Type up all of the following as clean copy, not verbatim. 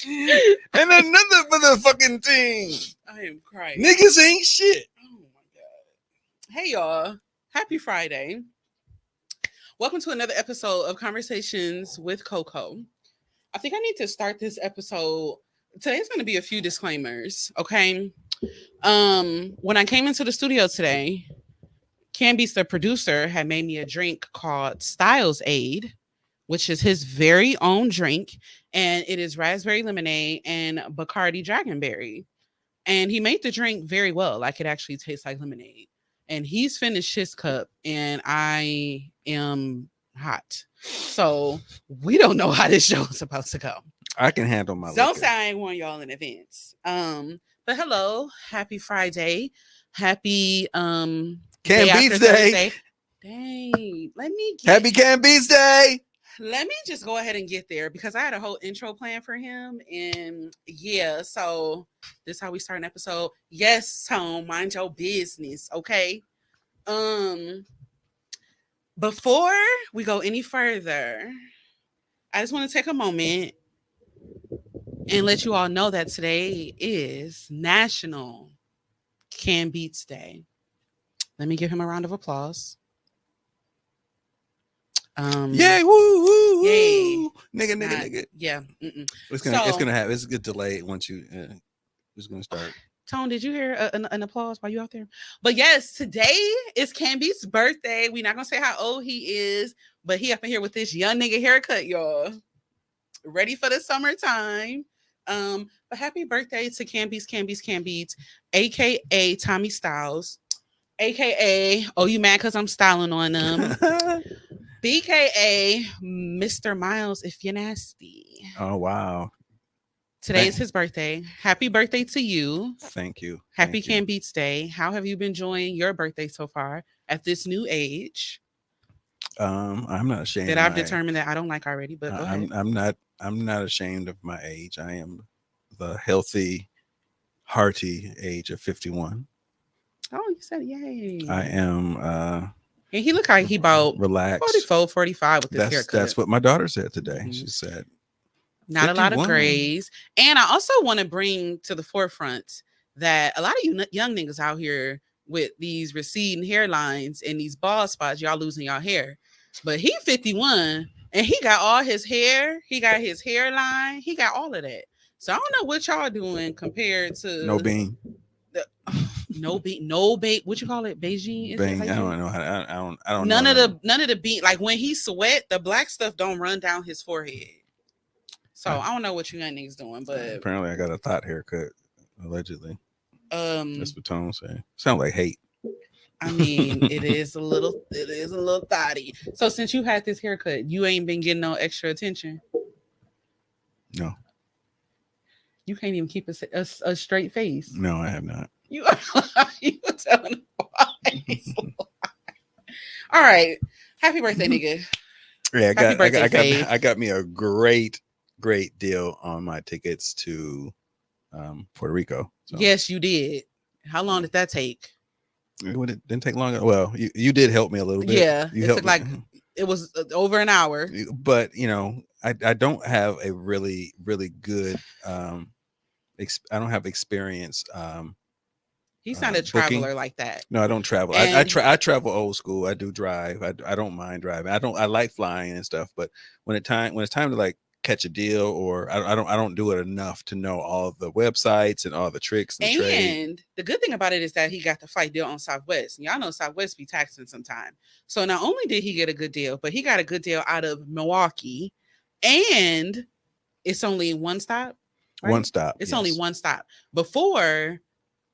And another motherfucking thing. I am crying. Niggas ain't shit. Oh my god. Hey y'all. Happy Friday. Welcome to another episode of Conversations with Coco. I think I need to start this episode. Today's going to be a few disclaimers, okay? When I came into the studio today, Canby's the producer had made me a drink called Styles Aid, which is his very own drink, and it is raspberry lemonade and Bacardi dragonberry. And he made the drink very well, like it actually tastes like lemonade. And he's finished his cup, and I am hot. So we don't know how this show is supposed to go. I can handle my Don't liquor. say I ain't warned y'all in advance. But hello, happy Friday. Happy Can day Beats after Day. Thursday. Dang. Happy Can Beats Day. Let me just go ahead and get there because I had a whole intro plan for him. And yeah, so this is how we start an episode. Yes, Tone, mind your business, okay? Before we go any further, I just want to take a moment and let you all know that today is National Can Beats Day. Let me give him a round of applause. Yay, woo, woo, Yay. woo. Nigga. Yeah. It's So- gonna have it's a good delay once you it's gonna start. Tone, did you hear an applause while you out there? But yes, today is Canby's birthday. We're not gonna say how old he is, but he up in here with this young nigga haircut, y'all. Ready for the summertime. But happy birthday to Canby's, aka Tommy Styles, aka oh you mad because I'm styling on them, BKA Mr. Miles if you're nasty. Oh wow. Today is his birthday. Happy birthday to you. Thank you. Happy Thank you. Can Beats Day. How have you been enjoying your birthday so far at this new age I'm not ashamed that of I've my- determined that I don't like already? But go ahead. I'm not ashamed of my age. I am the healthy, hearty age of 51. Oh, you said yay. I am And he looked like he about relaxed. 44, 45 with this haircut. That's what my daughter said today. Mhm. She said Not a lot of 51. grays. And I also want to bring to the forefront that a lot of you young niggas out here with these receding hairlines and these bald spots, y'all losing y'all hair. But he 51 and he got all his hair. He got his hairline. He got all of that. So I don't know what y'all doing compared to no bean. no beat. What you call it? Beijing? Is it Bean. like I that? don't know how. I don't. None know of the beat. Like when he sweat, the black stuff don't run down his forehead. So I don't know what you young niggas doing, but apparently I got a thought haircut. Allegedly, um, that's what Tone said. Sound like hate. I mean, it is a little thotty. So since you had this haircut, you ain't been getting no extra attention. No, You can't even keep a straight face. no, I have not. You you telling lies. All right, happy birthday, nigga. Yeah, Happy birthday, Faith. I got me a great deal on my tickets to Puerto Rico. So Yes, you did. How long did that take? it didn't take long. Well, you did help me a little bit. Yeah, you it helped took like me. it was over an hour. But I don't have a really good I don't have experience. He's not a booking. traveler like that. No, I don't travel. I travel old school. I do drive. I don't mind driving. I like flying and stuff. But when it's time to like catch a deal, or I don't do it enough to know all of the websites and all the tricks and trade. And the good thing about it is that he got the flight deal on Southwest. And y'all know Southwest be taxing sometime. So not only did he get a good deal, but he got a good deal out of Milwaukee. And it's only one stop. Right? One stop. It's yes. only one stop. Before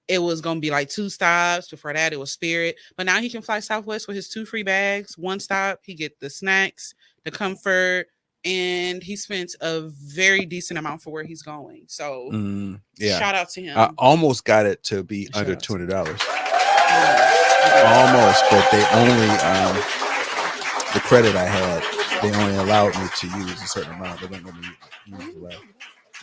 it was gonna be like two stops. Before that, it was Spirit. But now he can fly Southwest with his 2 free bags. One stop. He get the snacks, the comfort, and he spent a very decent amount for where he's going. So yeah, shout out to him. I almost got it to be Shout under out to him. $200. Almost, but they only the credit I had, they only allowed me to use a certain amount. They don't let me use the left.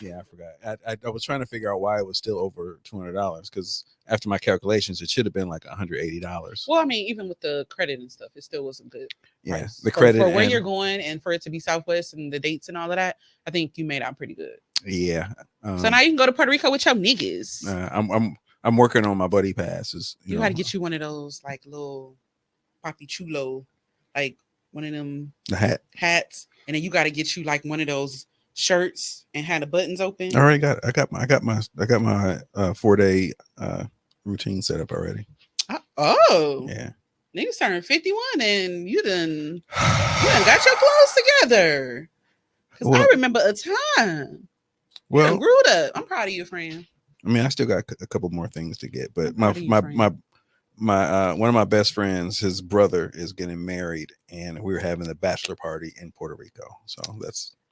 Yeah, I forgot. I was trying to figure out why it was still over $200 because after my calculations, it should have been like $180. Well, I mean, even with the credit and stuff, it still wasn't good. Yeah, price. the credit for where and- you're going and for it to be Southwest and the dates and all of that. I think you made out pretty good. Yeah. So now you can go to Puerto Rico with your niggas. I'm working on my buddy passes. You got to get you one of those like little papi chulo, like one of them the hats, and then you got to get you like one of those shirts and have the buttons open. All right, I got my 4-day routine set up already. Oh yeah, niggas turning 51 and you done got your clothes together. Because I remember a time. Well, you grew up. I'm proud of you, friend. I mean, I still got a couple more things to get, but my one of my best friends, his brother is getting married, and we were having a bachelor party in Puerto Rico. So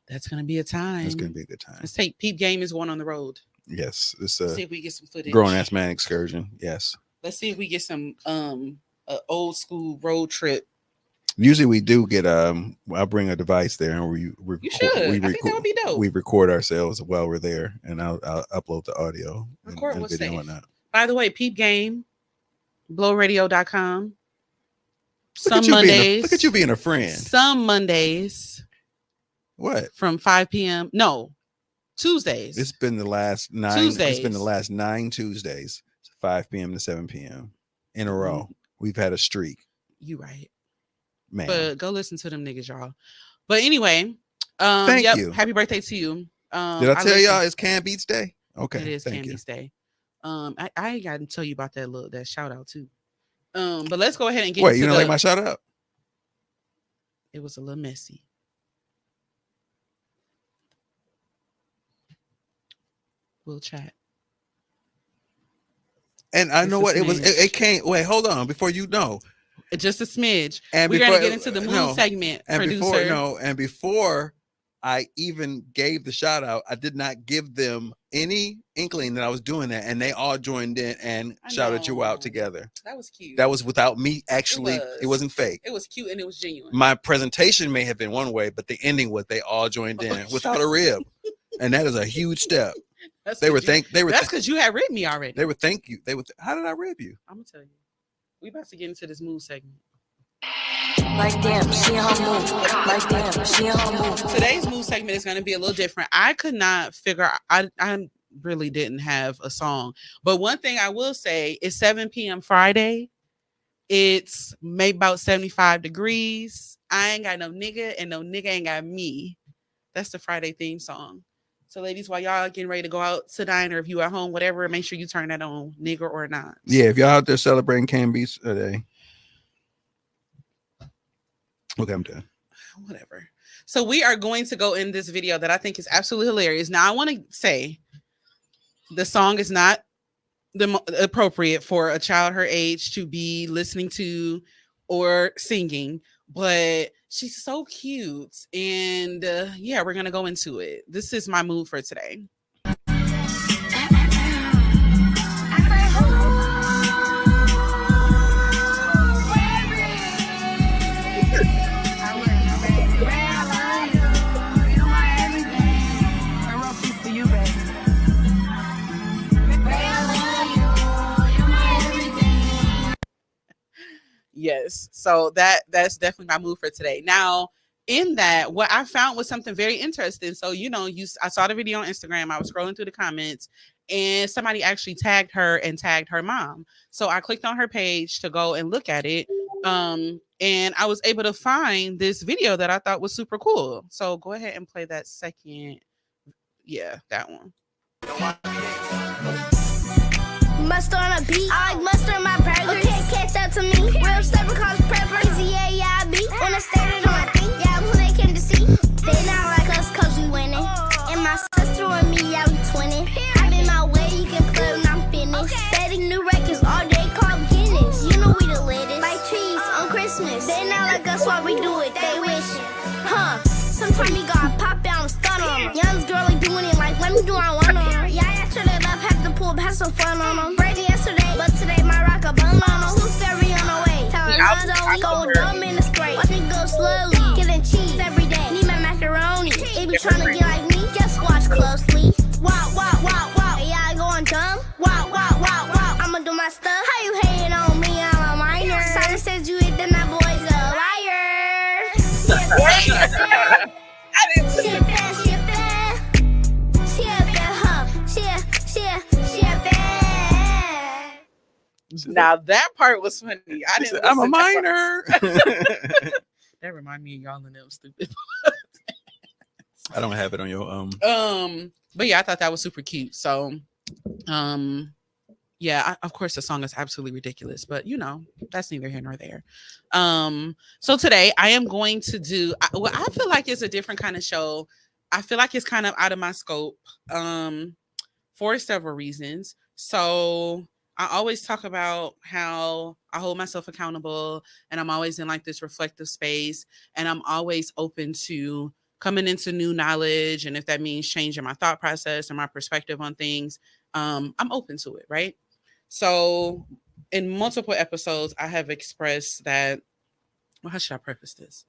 that's gonna be a time. It's gonna be a good time. Let's take Peep Game is going on the road. Yes, it's see if we get some footage. Grown ass man excursion. Yes. Let's see if we get some old school road trip. Usually we do get I'll bring a device there and you should. I think that would be dope. We record ourselves while we're there, and I'll upload the audio and video and whatnot. By the way, Peep Game, blowradio.com. Some Mondays. Look at you being a friend. Some Mondays. What? From 5 p.m. No, Tuesdays. It's been the last 9 Tuesdays. It's been the last 9 Tuesdays, 5 p.m. to 7 p.m. in a row. We've had a streak. You right. Man. But go listen to them niggas, y'all. But anyway, thank you. Happy birthday to you. Did I tell y'all it's Can Beats Day? Okay. It is Can Beats Day. I ain't got to tell you about that shout out too. But let's go ahead and get Wait, you don't like my shout out? It was a little messy. We'll chat. And I know what it was. It can't wait. Hold on, before you know. Just a smidge. And we're gonna get into the mood segment. And producer. Before I even gave the shout out, I did not give them any inkling that I was doing that, and they all joined in and shouted you out together. That was cute. That was without me actually. It wasn't fake. It was cute and it was genuine. My presentation may have been one way, but the ending was they all joined in without a rib, and that is a huge step. That's because you had ribbed me already. They would thank you. How did I rib you? I'm gonna tell you. We about to get into this mood segment. Like damn, she on her move. Like damn, she on her move. Today's mood segment is going to be a little different. I could not figure. I really didn't have a song, but one thing I will say is 7 p.m. Friday. It's maybe about 75 degrees. I ain't got no nigga, and no nigga ain't got me. That's the Friday theme song. So, ladies, while y'all getting ready to go out to dine, or if you at home, whatever, make sure you turn that on, nigga or not. Yeah, if y'all out there celebrating Can Beats today. Okay, I'm done. Whatever. So we are going to go in this video that I think is absolutely hilarious. Now, I want to say the song is not appropriate for a child her age to be listening to or singing, but she's so cute. And yeah, we're going to go into it. This is my mood for today. Yes, so that's definitely my mood for today. Now, in that, what I found was something very interesting. So, I saw the video on Instagram. I was scrolling through the comments, and somebody actually tagged her and tagged her mom. So I clicked on her page to go and look at it, and I was able to find this video that I thought was super cool. So go ahead and play that second. Yeah, that one. Mustard on a beat. I like mustard in my burgers. Okay, catch up to me. Real stuff because prepper. Easy, yeah, I be. On the stage on my feet. Yeah, I'm who they came to see. They not like us cause we winning. And my sister and me, yeah, we twinning. I been my way, you can play when I'm finished. Setting new records all day, called Guinness. You know we the latest. Like trees on Christmas. They not like us while we do it, they wishing. Huh, sometimes we gotta pop out and stun on them. Young girl like doing it like, let me do I want on them. Yeah, I should have left, have to pull, have some fun on them. But today my rock a bun on a who's ferry on the way. Telling us we go dumb in the spray. Watch me go slowly, getting cheese every day. Need my macaroni. They be trying to get like me, just watch closely. Wow, wow, wow, wow. Yeah, I going dumb. Wow, wow, wow, wow. I'ma do my stuff. How you hating on me? I'm a minor. Simon says you hit, then that boy's a liar. She Now that part was funny. I He didn't. said, I'm a listen to that part. minor. That remind me of y'all and them stupid. I don't have it on your But yeah, I thought that was super cute. So, yeah, of course the song is absolutely ridiculous, but you know, that's neither here nor there. So today I am going to do what I feel like is a different kind of show. I feel like it's kind of out of my scope, for several reasons. So I always talk about how I hold myself accountable and I'm always in like this reflective space and I'm always open to coming into new knowledge. And if that means changing my thought process and my perspective on things, I'm open to it, right? So in multiple episodes, I have expressed that, well, how should I preface this?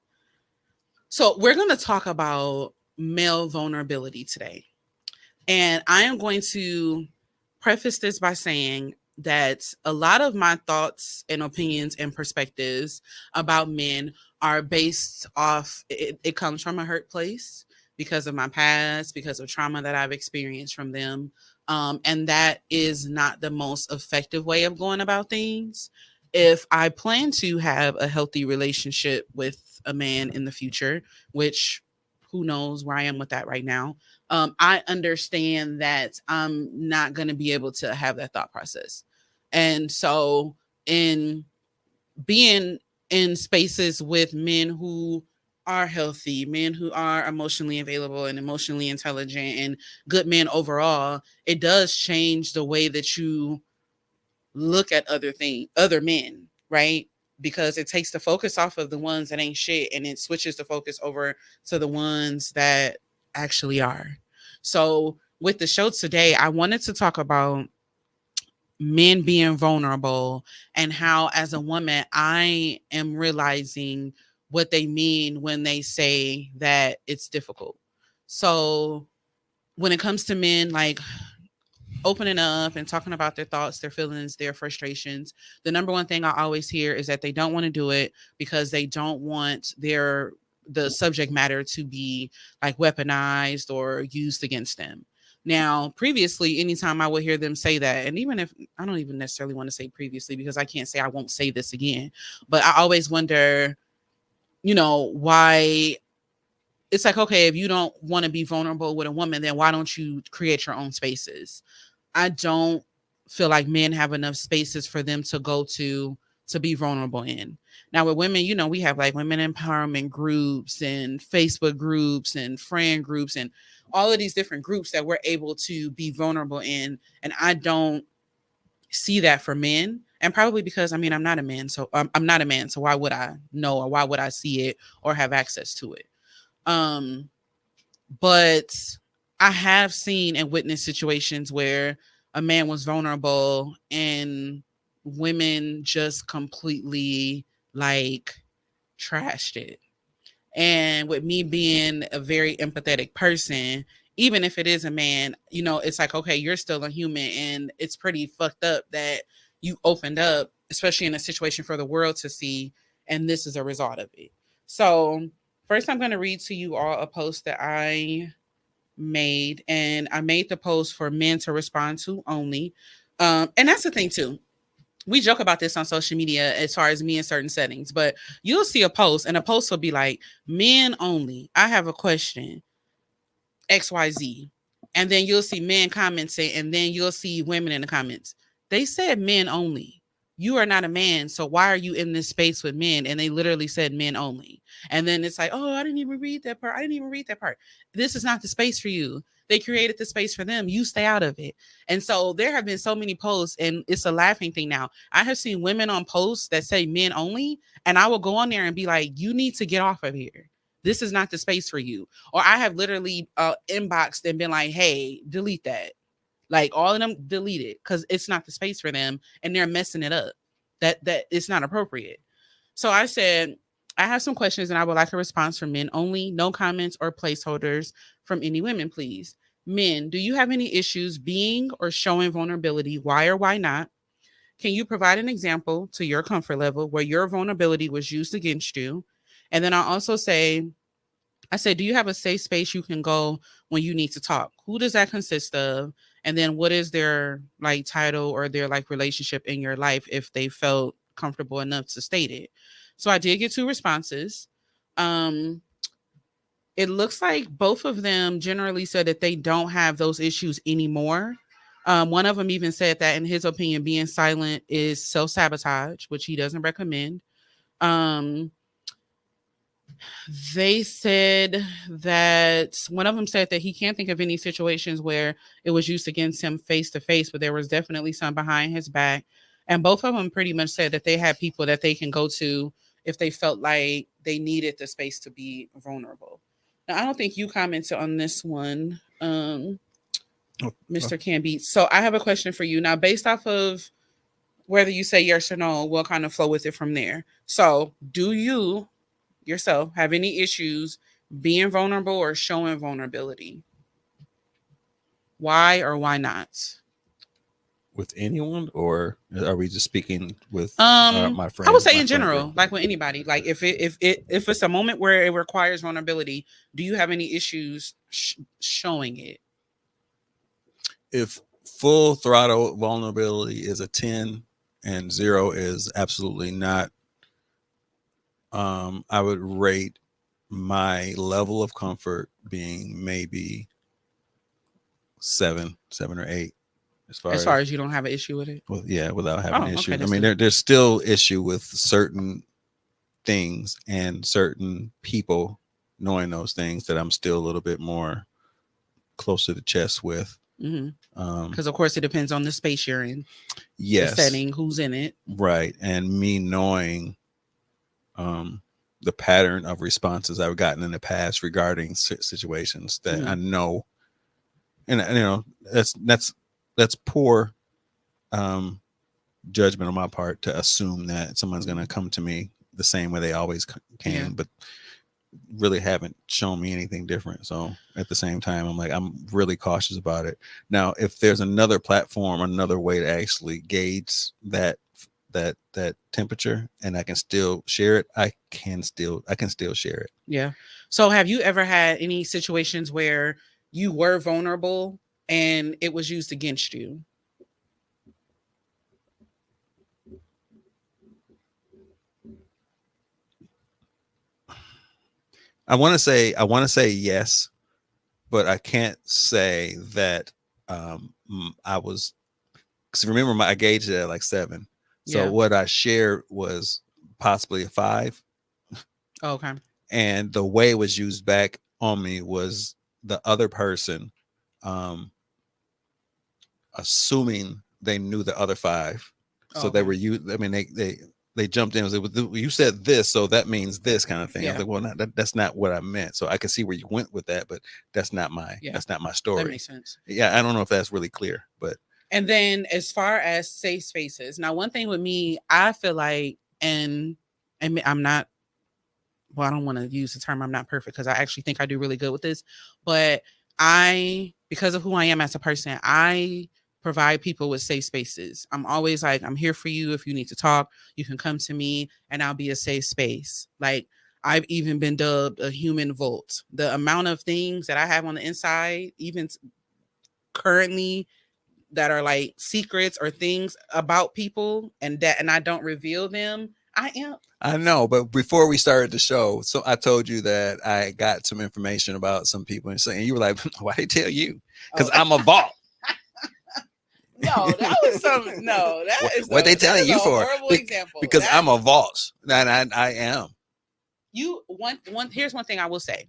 So we're going to talk about male vulnerability today. And I am going to preface this by saying that a lot of my thoughts and opinions and perspectives about men are based off, it comes from a hurt place because of my past, because of trauma that I've experienced from them. And that is not the most effective way of going about things. If I plan to have a healthy relationship with a man in the future, which who knows where I am with that right now, I understand that I'm not going to be able to have that thought process. And so in being in spaces with men who are healthy, men who are emotionally available and emotionally intelligent and good men overall, it does change the way that you look at other men, right? Because it takes the focus off of the ones that ain't shit and it switches the focus over to the ones that actually are. So with the show today, I wanted to talk about men being vulnerable and how as a woman, I am realizing what they mean when they say that it's difficult. So when it comes to men, like opening up and talking about their thoughts, their feelings, their frustrations, the number one thing I always hear is that they don't want to do it because they don't want the subject matter to be like weaponized or used against them. Now, previously, anytime I would hear them say that, and even if I don't even necessarily want to say previously because I can't say I won't say this again, but I always wonder, you know, why it's like, okay, if you don't want to be vulnerable with a woman, then why don't you create your own spaces? I don't feel like men have enough spaces for them to go to be vulnerable in. Now with women, you know, we have like women empowerment groups and Facebook groups and friend groups and all of these different groups that we're able to be vulnerable in. And I don't see that for men. And probably because, I mean, I'm not a man. So I'm not a man. So why would I know or why would I see it or have access to it? But I have seen and witnessed situations where a man was vulnerable and women just completely like trashed it. And with me being a very empathetic person, even if it is a man, you know, it's like, okay, you're still a human and it's pretty fucked up that you opened up, especially in a situation for the world to see. And this is a result of it. So first, I'm going to read to you all a post that I made, and I made the post for men to respond to only. And that's the thing too. We joke about this on social media as far as me in certain settings, but you'll see a post and a post will be like, men only. I have a question, XYZ. And then you'll see men commenting and then you'll see women in the comments. They said men only. You are not a man. So why are you in this space with men? And they literally said men only. And then it's like, oh, I didn't even read that part. This is not the space for you. They created the space for them. You stay out of it. And so there have been so many posts and it's a laughing thing now. I have seen women on posts that say men only. And I will go on there and be like, you need to get off of here. This is not the space for you. Or I have literally inboxed and been like, hey, delete that. Like all of them delete it because it's not the space for them and they're messing it up. That it's not appropriate. So I said, I have some questions and I would like a response from men only. No comments or placeholders from any women, please. Men, do you have any issues being or showing vulnerability? Why or why not? Can you provide an example to your comfort level where your vulnerability was used against you? And then I'll also say, I said, do you have a safe space you can go when you need to talk? Who does that consist of? And then what is their like title or their like relationship in your life if they felt comfortable enough to state it? So I did get 2 responses. Um, it looks like both of them generally said that they don't have those issues anymore. One of them even said that in his opinion, being silent is self-sabotage, which he doesn't recommend. Um, they said that one of them said that he can't think of any situations where it was used against him face to face, but there was definitely some behind his back. And both of them pretty much said that they had people that they can go to if they felt like they needed the space to be vulnerable. Now, I don't think you commented on this one, Mr. Canbeat. So I have a question for you. Now, based off of whether you say yes or no, we'll kind of flow with it from there. So do you yourself have any issues being vulnerable or showing vulnerability? Why or why not? With anyone, or are we just speaking with my friend? I would say in general, like with anybody. Like if it's a moment where it requires vulnerability, do you have any issues showing it? If full throttle vulnerability is a 10 and 0 is absolutely not, I would rate my level of comfort being maybe 7 or 8. As far as you don't have an issue with it? Well, yeah, without having an issue. Okay, I mean, there's still issue with certain things and certain people knowing those things that I'm still a little bit more close to the chest with. Because of course it depends on the space you're in. Yes. The setting, who's in it. Right. And me knowing the pattern of responses I've gotten in the past regarding situations that I know, and you know, that's poor judgment on my part to assume that someone's going to come to me the same way they always came, but really haven't shown me anything different. So at the same time, I'm really cautious about it. Now, if there's another platform, another way to actually gauge that temperature and I can still share it, I can still share it. Yeah. So have you ever had any situations where you were vulnerable and it was used against you? I want to say yes, but I can't say that I was, because remember I gauged it at like 7. So what I shared was possibly a 5. Okay. And the way it was used back on me was the other person assuming they knew the other 5. So they were they jumped in and said, well, you said this, so that means this kind of thing. I was like, well, that's not what I meant. So I can see where you went with that, but that's not my story. That makes sense. Yeah, I don't know if that's really clear, but. And then as far as safe spaces, now one thing with me, I feel like, and I'm not, well, I don't want to use the term I'm not perfect because I actually think I do really good with this, but because of who I am as a person, I provide people with safe spaces. I'm always like, I'm here for you. If you need to talk, you can come to me and I'll be a safe space. Like I've even been dubbed a human vault. The amount of things that I have on the inside, even currently, that are like secrets or things about people and I don't reveal them. I know, but before we started the show, so I told you that I got some information about some people and you were like, why they tell you? Because I'm a vault. No, that was something. No, that is what they telling you for? Example. Because I'm a vault. And I am. Here's one thing I will say.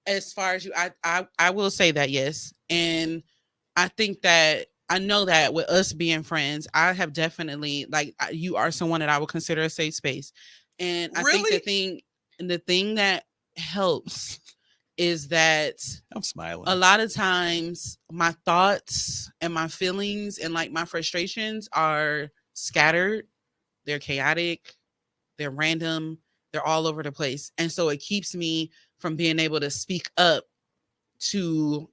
As far as you, I will say that yes. And I think that I know that with us being friends, I have definitely, like, you are someone that I would consider a safe space. And I think the thing that helps is that I'm smiling. A lot of times my thoughts and my feelings and like my frustrations are scattered. They're chaotic. They're random. They're all over the place. And so it keeps me from being able to speak up to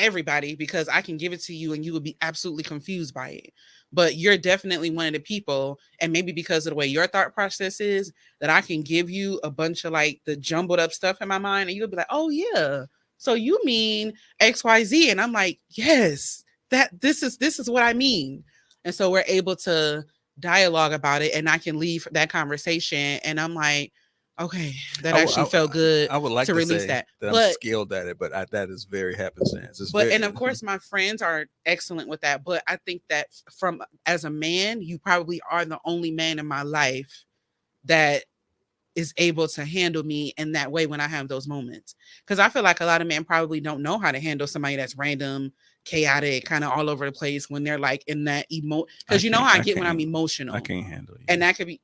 everybody, because I can give it to you and you would be absolutely confused by it. But you're definitely one of the people, and maybe because of the way your thought process is, that I can give you a bunch of like the jumbled up stuff in my mind, and you'll be like, oh yeah, so you mean XYZ. And I'm like, yes, this is what I mean. And so we're able to dialogue about it, and I can leave that conversation, and I'm like, okay, that actually felt good. I would like to release say that, I'm but skilled at it, but that is very happenstance. and of course my friends are excellent with that. But I think that from as a man, you probably are the only man in my life that is able to handle me in that way when I have those moments. Because I feel like a lot of men probably don't know how to handle somebody that's random, chaotic, kind of all over the place when they're like in that because you know how I get when I'm emotional. I can't handle you. And that could be,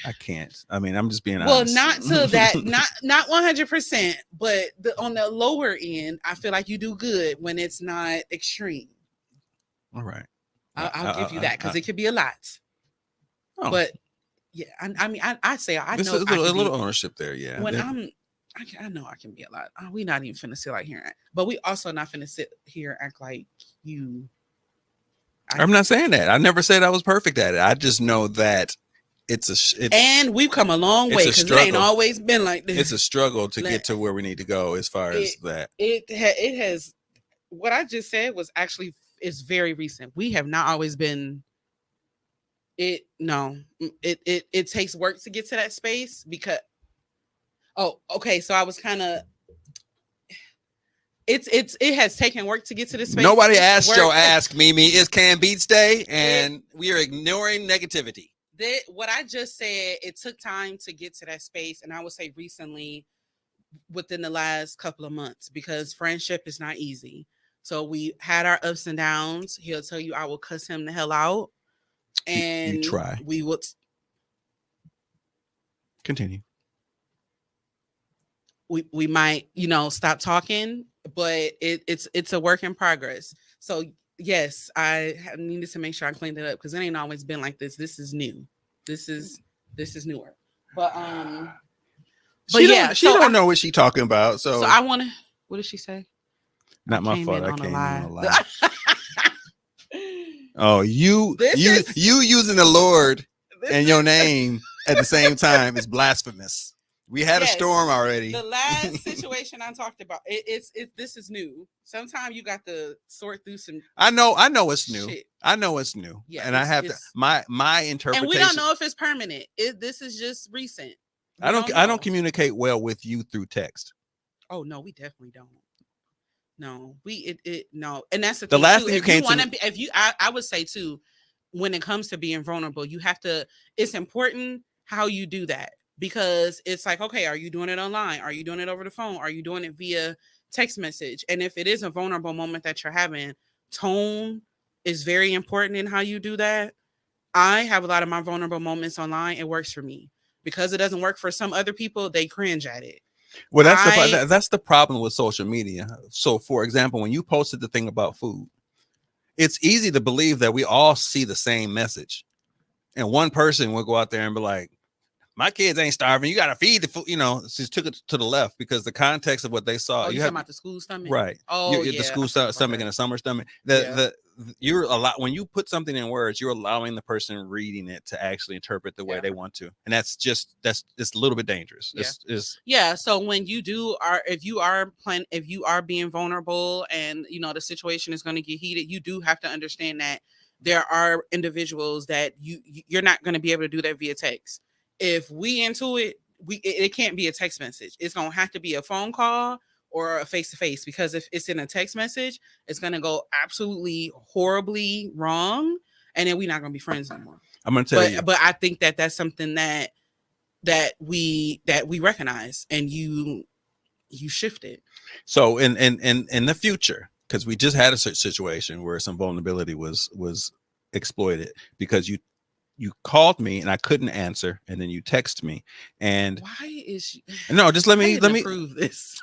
I can't. I mean, I'm just being well, honest. not to that, not 100%, but on the lower end, I feel like you do good when it's not extreme. All right. I'll give you that, because it could be a lot. Oh. But yeah, I mean, I say I There's know a little ownership there. Yeah. When I know I can be a lot. We're not even finna sit like here, but we also not finna sit here and act like you. I'm not saying that. I never said I was perfect at it. I just know that and we've come a long way, because it ain't always been like this. It's a struggle to get to where we need to go as far as that. It has. What I just said was actually is very recent. We have not always been. It takes work to get to that space, because. Oh, okay. So I was kind of. It has taken work to get to this space. Nobody asked your ask, Mimi. It's Can Beats Day, and we are ignoring negativity. What I just said, it took time to get to that space, and I would say recently, within the last couple of months, because friendship is not easy. So we had our ups and downs. He'll tell you I will cuss him the hell out, and you try. We would continue. We might, stop talking, but it's a work in progress. So yes, I needed to make sure I cleaned it up, because it ain't always been like this. This is new. This is newer. But she don't know what she's talking about. So I want to. What did she say? Not my fault. I came in on a lie. Oh, you using the Lord and your name at the same time is blasphemous. We had a storm already. The last situation I talked about, this is new. Sometimes you got to sort through some. I know it's new. Shit. I know it's new. Yeah, and I have my interpretation. And we don't know if it's permanent. This is just recent. I don't communicate well with you through text. Oh no, we definitely don't. No, no, and that's the thing. The last too. thing if you came to, I would say too, when it comes to being vulnerable, you have to. It's important how you do that. Because it's like, okay, are you doing it online? Are you doing it over the phone? Are you doing it via text message? And if it is a vulnerable moment that you're having, tone is very important in how you do that. I have a lot of my vulnerable moments online. It works for me. Because it doesn't work for some other people, they cringe at it. Well, that's the problem with social media. So, for example, when you posted the thing about food, it's easy to believe that we all see the same message. And one person will go out there and be like, my kids ain't starving. You got to feed the food. She took it to the left because the context of what they saw. Oh, you talking about the school stomach? Right. Oh, the school stomach and the summer stomach. You're when you put something in words, you're allowing the person reading it to actually interpret the way they want to. And it's a little bit dangerous. Yeah. So when if you are being vulnerable and, the situation is going to get heated, you do have to understand that there are individuals that you're not going to be able to do that via text. If we into it, it can't be a text message. It's gonna have to be a phone call or a face-to-face, because if it's in a text message, it's gonna go absolutely horribly wrong, and then we're not gonna be friends anymore. I'm gonna tell you, but I think that that's something that we recognize, and you shift it. So in the future, because we just had a situation where some vulnerability was exploited because you called me and I couldn't answer, and then you text me. And why is she... No, just let me prove this.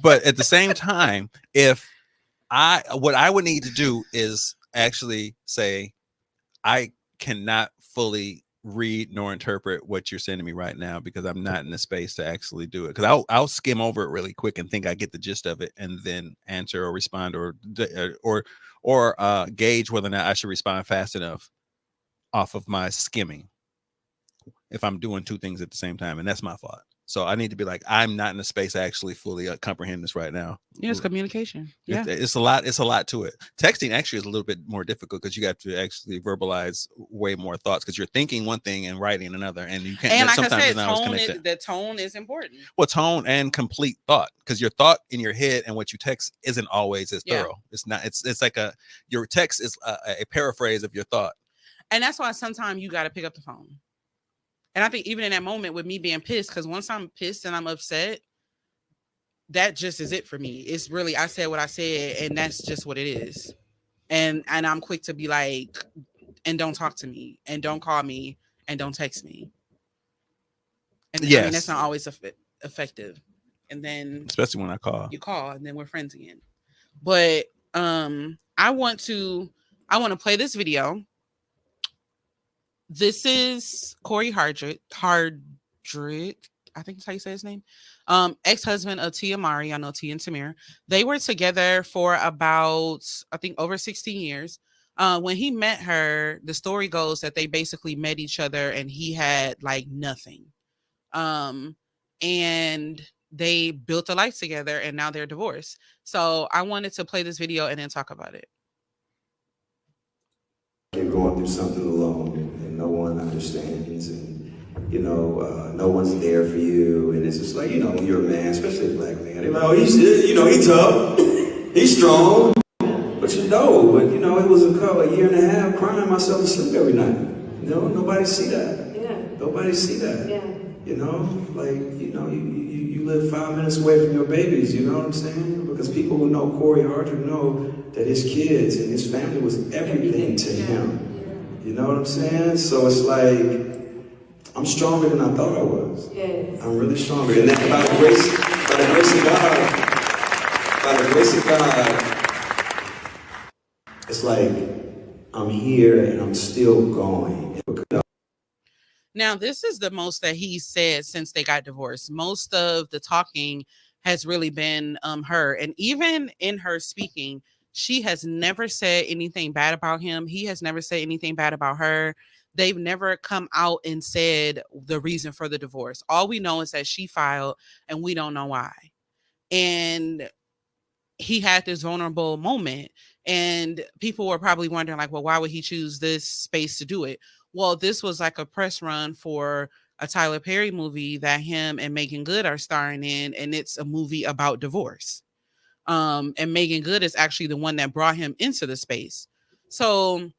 But at the same time, what I would need to do is actually say I cannot fully read nor interpret what you're sending me right now because I'm not in the space to actually do it. Because I'll skim over it really quick and think I get the gist of it, and then answer or respond or gauge whether or not I should respond fast enough off of my skimming if I'm doing two things at the same time, and that's my fault. So I need to be like, I'm not in the space to actually fully comprehend this right now. Yeah, it's communication. Yeah. It's a lot. It's a lot to it. Texting actually is a little bit more difficult because you got to actually verbalize way more thoughts because you're thinking one thing and writing another, and you can't. And like sometimes I it's not always said, connected. the tone is important. Well, tone and complete thought, because your thought in your head and what you text isn't always as Yeah. thorough. It's not. It's like your text is a paraphrase of your thought. And that's why sometimes you got to pick up the phone. And I think even in that moment with me being pissed, because once I'm pissed and I'm upset, that just is it for me. It's really, I said what I said, and that's just what it is. And I'm quick to be like, and don't talk to me, and don't call me, and don't text me. And I mean, that's not always effective. And then Especially when I call. you call, and then we're friends again. But I want to play this video. This is Corey Hardrick. I think that's how you say his name. Ex-husband of Tia Mowry. I know Tia and Tamir. They were together for about, I think, over 16 years. When he met her, the story goes that they basically met each other and he had like nothing. And they built a life together and now they're divorced. So I wanted to play this video and then talk about it. You're going through something alone and no one understands, and no one's there for you, and it's just like, when you're a man, especially a black man, they're like, oh, he's tough, he's strong, but it was a year and a half crying myself to sleep every night. Nobody see that. Yeah. Nobody see that. Yeah. You live 5 minutes away from your babies, you know what I'm saying? Because people who know Corey Hardrick know that his kids and his family was everything to him. You know what I'm saying? So it's like, I'm stronger than I thought I was. Yes. I'm really stronger. And that by the grace of God, it's like, I'm here and I'm still going. Now, this is the most that he said since they got divorced. Most of the talking has really been her. And even in her speaking, she has never said anything bad about him. He has never said anything bad about her. They've never come out and said the reason for the divorce. All we know is that she filed and we don't know why. And he had this vulnerable moment and people were probably wondering like, well, why would he choose this space to do it? Well, this was like a press run for a Tyler Perry movie that him and Megan Good are starring in, and it's a movie about divorce. And Megan Good is actually the one that brought him into the space. So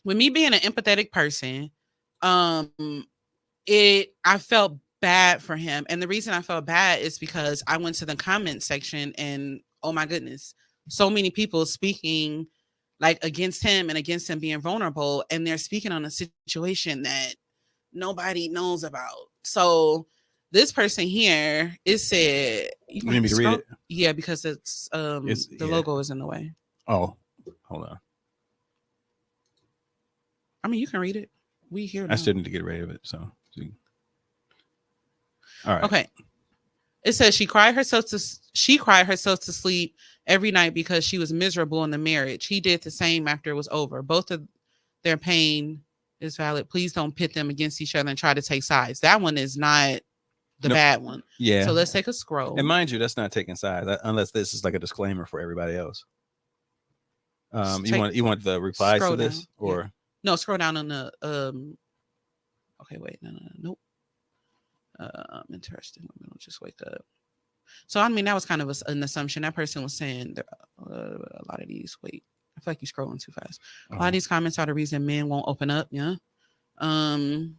with me being an empathetic person, I felt bad for him. And the reason I felt bad is because I went to the comment section and oh my goodness, so many people speaking like against him and against him being vulnerable. And they're speaking on a situation that nobody knows about. So this person here, it said, You need me to read it? Yeah, because it's the logo is in the way. Oh, hold on. I mean, you can read it. We here now. I still need to get rid of it. So, all right. Okay. It says she cried herself to sleep every night because she was miserable in the marriage. He did the same after it was over. Both of their pain is valid. Please don't pit them against each other and try to take sides. That one is not the bad one. Yeah. So let's take a scroll. And mind you, that's not taking sides unless this is like a disclaimer for everybody else. You want the replies to this down. or Yeah. No, scroll down on the okay, wait, nope. Interesting. Women don't just wake up. So I mean, that was kind of an assumption. That person was saying a lot of these. Wait, I feel like you're scrolling too fast. A lot of these comments are the reason men won't open up. Yeah. I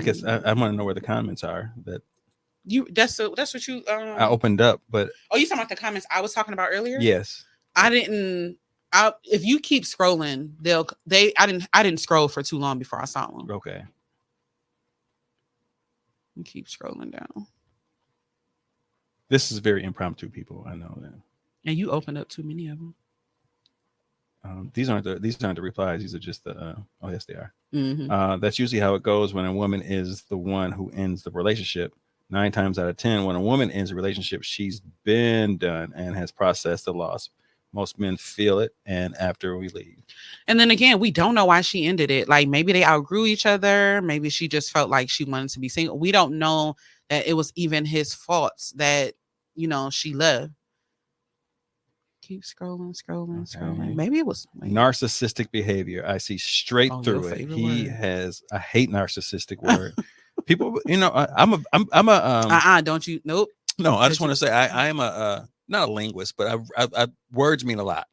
guess I want to know where the comments are. That that's what you. I opened up, but oh, you talking about the comments I was talking about earlier? Yes. I didn't. If you keep scrolling, I didn't scroll for too long before I saw one. Okay. You keep scrolling down. This is very impromptu, people. I know that. And you opened up too many of them. these aren't the replies. These are just the. Oh yes, they are. Mhm. That's usually how it goes when a woman is the one who ends the relationship. 9 times out of 10, when a woman ends a relationship, she's been done and has processed the loss. Most men feel it, and after we leave. And then again, we don't know why she ended it. Like maybe they outgrew each other. Maybe she just felt like she wanted to be single. We don't know that it was even his faults that, she left. Keep scrolling. Okay. Maybe it was Narcissistic behavior. I see straight Oh, through your it. favorite He word. has. I hate narcissistic word. People, I'm a. Don't you? Nope. No, I just Because want to say I am a not a linguist, but I words mean a lot.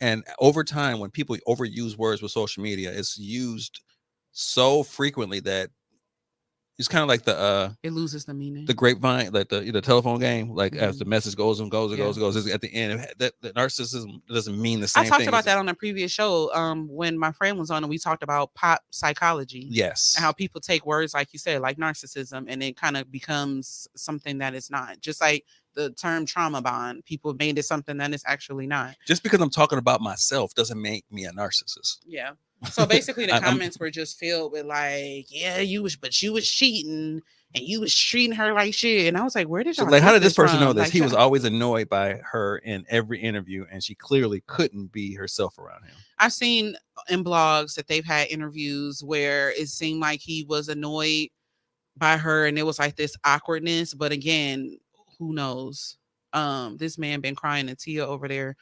And over time, when people overuse words with social media, it's used so frequently that it's kind of like it loses the meaning. the grapevine, like the telephone game. Like as Mhm. the message goes and goes and Yeah. goes and goes, at the end, that narcissism doesn't mean the I same talked thing. about that on a previous show. When my friend was on and we talked about pop psychology. Yes. And how people take words, like you said, like narcissism, and it kind of becomes something that it's not. Just like the term trauma bond, people made it something that it's actually not. Just because I'm talking about myself doesn't make me a narcissist. Yeah. So basically, the I'm- comments were just filled with like, "Yeah, you was cheating, and you was treating her like shit." And I was like, "Where did So y'all like, how get did this person know from?" this? Like, He was shut- always annoyed by her in every interview, and she clearly couldn't be herself around him. I've seen in blogs that they've had interviews where it seemed like he was annoyed by her, and it was like this awkwardness. But again, who knows? This man been crying and Tia over there,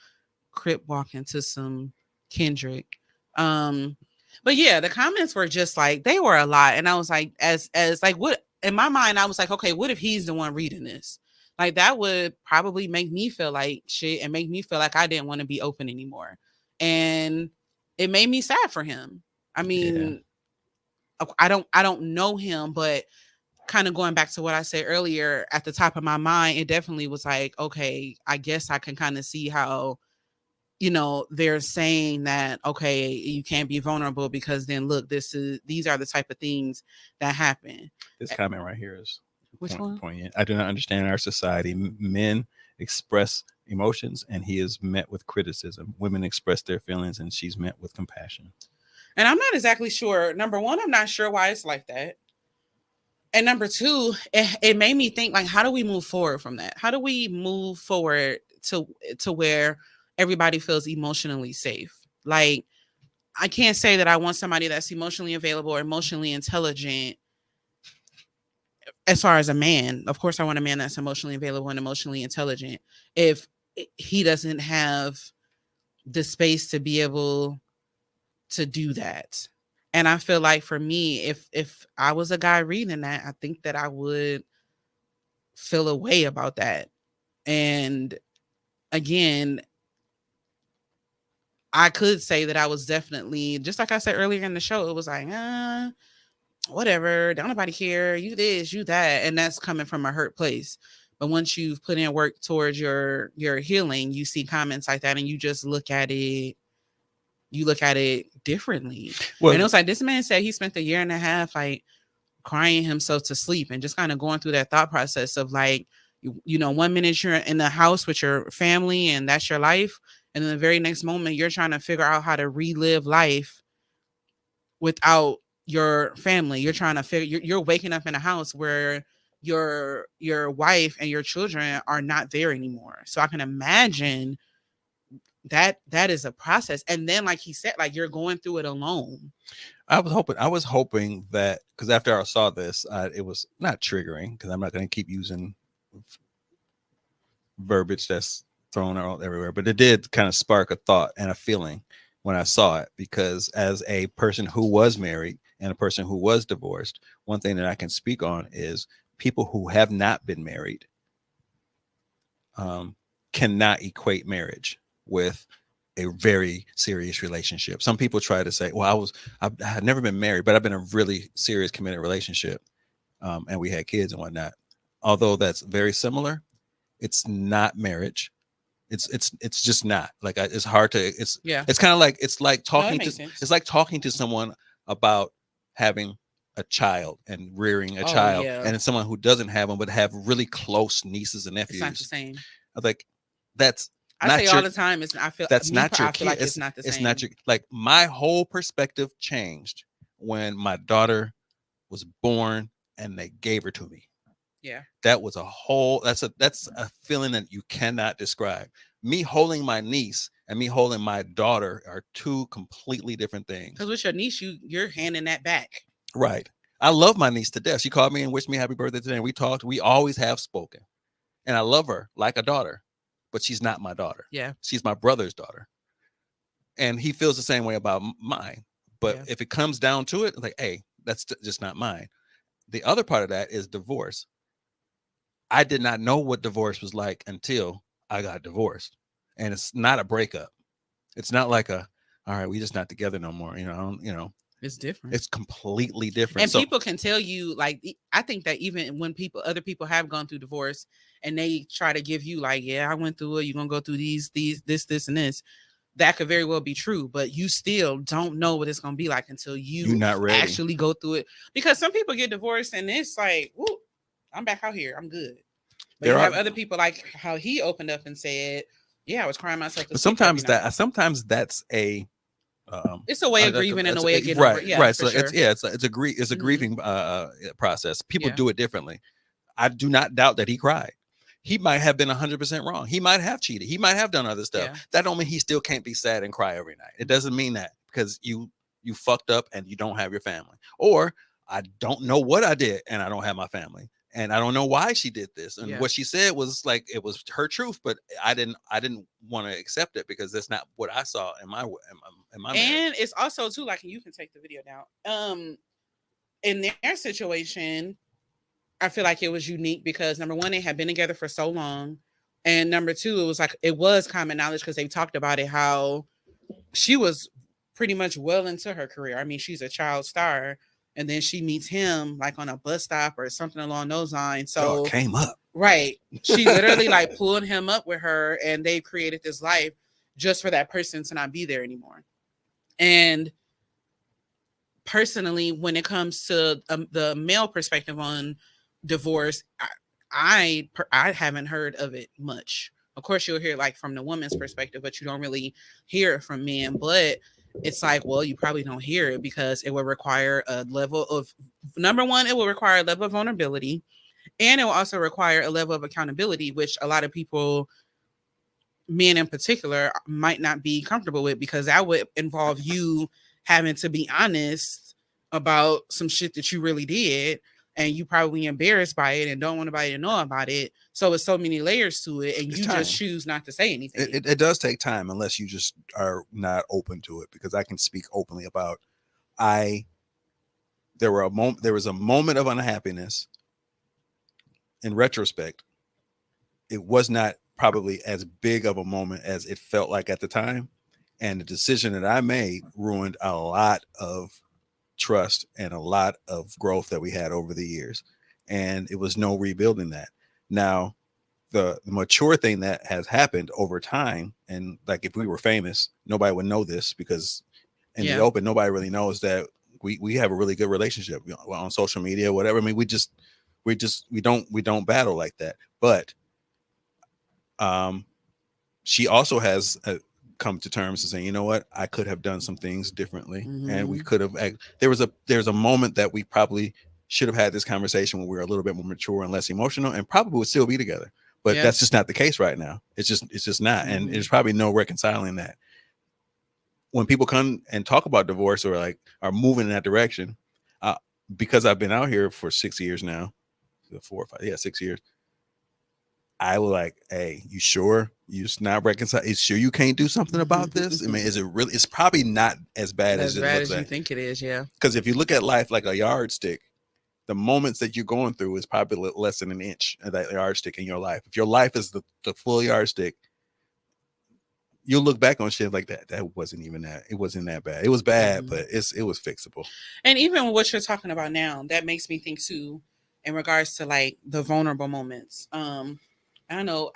crip walking to some Kendrick. But yeah, the comments were just like they were a lot, and I was like, as like what in my mind, I was like, okay, what if he's the one reading this? Like that would probably make me feel like shit and make me feel like I didn't want to be open anymore. And it made me sad for him. I mean, I don't know him, but kind of going back to what I said earlier, at the top of my mind, it definitely was like, okay, I guess I can kind of see how, they're saying that, okay, you can't be vulnerable because then look, these are the type of things that happen. This comment right here is Which one? poignant. I do not understand our society. Men express emotions, and he is met with criticism. Women express their feelings, and she's met with compassion. And I'm not exactly sure. Number one, I'm not sure why it's like that. And number two, it made me think, like, how do we move forward from that? How do we move forward to where everybody feels emotionally safe? Like, I can't say that I want somebody that's emotionally available or emotionally intelligent. As far as a man, of course, I want a man that's emotionally available and emotionally intelligent. If he doesn't have the space to be able to do that. And I feel like for me, if I was a guy reading that, I think that I would feel a way about that. And again, I could say that I was definitely, just like I said earlier in the show, it was like, whatever, don't nobody care, you this, you that. And that's coming from a hurt place. But once you've put in work towards your healing, you see comments like that and you just look at it differently. Well, and it was like, this man said he spent 1.5 years like crying himself to sleep and just kind of going through that thought process of like, 1 minute you're in the house with your family and that's your life. And then the very next moment you're trying to figure out how to relive life without your family. You're trying to figure, you're waking up in a house where your wife and your children are not there anymore. So I can imagine that is a process. And then, like he said, like you're going through it alone. I was hoping that, because after I saw this, it was not triggering, because I'm not going to keep using verbiage that's thrown out everywhere, but it did kind of spark a thought and a feeling when I saw it, because as a person who was married and a person who was divorced, one thing that I can speak on is people who have not been married cannot equate marriage with a very serious relationship. Some people try to say, well, I had never been married, but I've been in a really serious committed relationship. And we had kids and whatnot. Although that's very similar, it's not marriage. It's just not. Like, it's hard to, it's kind of like, it's like talking it's like talking to someone about having a child and rearing a child, and it's someone who doesn't have them, but have really close nieces and nephews. It's not the same. Like, that's, I Not say your- all the time. It's I feel That's me, not your I feel kid. like it's not the It's same. not your like my whole perspective changed when my daughter was born and they gave her to me. Yeah. That was that's a feeling that you cannot describe. Me holding my niece and me holding my daughter are two completely different things. Because with your niece, you're handing that back. Right. I love my niece to death. She called me and wished me happy birthday today. And we talked. We always have spoken. And I love her like a daughter, but she's not my daughter. Yeah. She's my brother's daughter. And he feels the same way about mine. But Yeah. if it comes down to it, like, hey, that's just not mine. The other part of that is divorce. I did not know what divorce was like until I got divorced. And it's not a breakup. It's not like all right, we just not together no more. It's different. It's completely different. And So, people can tell you, like, I think that even when other people have gone through divorce and they try to give you like, yeah, I went through it. You're going to go through this, and this. That could very well be true, but you still don't know what it's going to be like until you're not ready. actually go through it. Because some people get divorced and it's like, whoop, I'm back out here. I'm good. But you have other people like how he opened up and said, yeah, I was crying myself to But sleep every night. sometimes that's a It's a way of grieving and a way of getting right, over it. Yeah, right. for So sure. it's a Mhm. grieving process. People Yeah. do it differently. I do not doubt that he cried. He might have been 100% wrong. He might have cheated. He might have done other stuff. Yeah. That don't mean he still can't be sad and cry every night. It doesn't mean that because you fucked up and you don't have your family. Or I don't know what I did and I don't have my family. And I don't know why she did this. And Yeah. what she said was like it was her truth, but I didn't want to accept it because that's not what I saw in my marriage. And it's also too, like, you can take the video down. In their situation, I feel like it was unique because number one, they had been together for so long, and number two, it was like it was common knowledge because they talked about it how she was pretty much well into her career. I mean, she's a child star, and then she meets him like on a bus stop or something along those lines. So it came up. right, she literally like pulled him up with her, and they created this life just for that person to not be there anymore. And personally, when it comes to the male perspective on divorce, I haven't heard of it much. Of course, you'll hear like from the woman's perspective, but you don't really hear it from men. But it's like, well, you probably don't hear it because it will require a level of, number one, it will require a level of vulnerability, and it will also require a level of accountability, which a lot of people, men in particular, might not be comfortable with because that would involve you having to be honest about some shit that you really did, and you probably embarrassed by it and don't want anybody to know about it. So it's so many layers to it, and It's you time. just choose not to say anything. It does take time unless you just are not open to it, because I can speak openly about there was a moment of unhappiness. In retrospect, it was not probably as big of a moment as it felt like at the time, and the decision that I made ruined a lot of trust and a lot of growth that we had over the years, and it was no rebuilding that. Now the mature thing that has happened over time, and like if we were famous, nobody would know this because in the open nobody really knows that we have a really good relationship on social media, whatever. I mean, we don't battle like that. But she also has come to terms and saying, you know what, I could have done some things differently, and we could have. There's a moment that we probably should have had this conversation when we were a little bit more mature and less emotional, and probably would still be together. But that's just not the case right now. It's just not, and there's probably no reconciling that. When people come and talk about divorce or like are moving in that direction, because I've been out here for 6 years now, 4 or 5, 6 years. I was like, hey, you sure you're not reconciled? You sure you can't do something about this? I mean, is it really? It's probably not as bad as it looks you like. think it is. Yeah. Because if you look at life like a yardstick, the moments that you're going through is probably less than an inch of that yardstick in your life. If your life is the full yardstick, you'll look back on shit like that. That wasn't even that. It wasn't that bad. It was bad, but it was fixable. And even what you're talking about now, that makes me think too, in regards to like the vulnerable moments. I know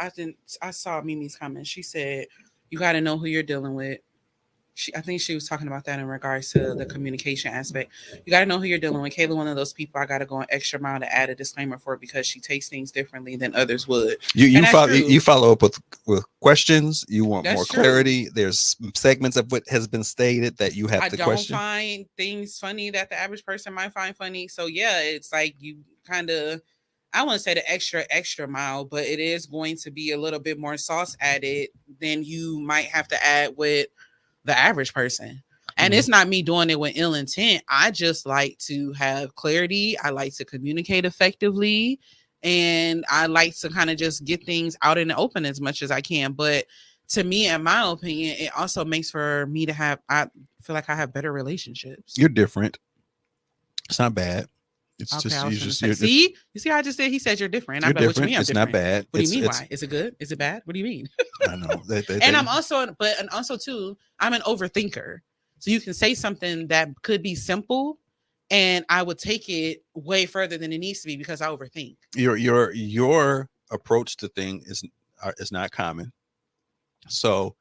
I saw Mimi's comment. She said, you got to know who you're dealing with. I think she was talking about that in regards to the communication aspect. You got to know who you're dealing with. Kayla, one of those people I got to go an extra mile to add a disclaimer for because she takes things differently than others would. You And that's follow true. you follow up with questions. You want That's more true. clarity. There's segments of what has been stated that you have I to don't question. find things funny that the average person might find funny. So yeah, it's like you kind of, I wouldn't say the extra mile, but it is going to be a little bit more sauce added than you might have to add with the average person. And Mhm. it's not me doing it with ill intent. I just like to have clarity. I like to communicate effectively. And I like to kind of just get things out in the open as much as I can. But to me, in my opinion, it also makes for me to have, I feel like I have better relationships. You're different. It's not bad. It's Okay, just I was you gonna just say, you're, you see how I just said he said you're different. you're I'm like, what you different. mean I'm It's different? not bad. What do you It's- mean? it's- Why? Is it good? Is it bad? What do you mean? I know. And I'm also, and also too, I'm an overthinker. So you can say something that could be simple, and I would take it way further than it needs to be because I overthink. your approach to thing is not common. So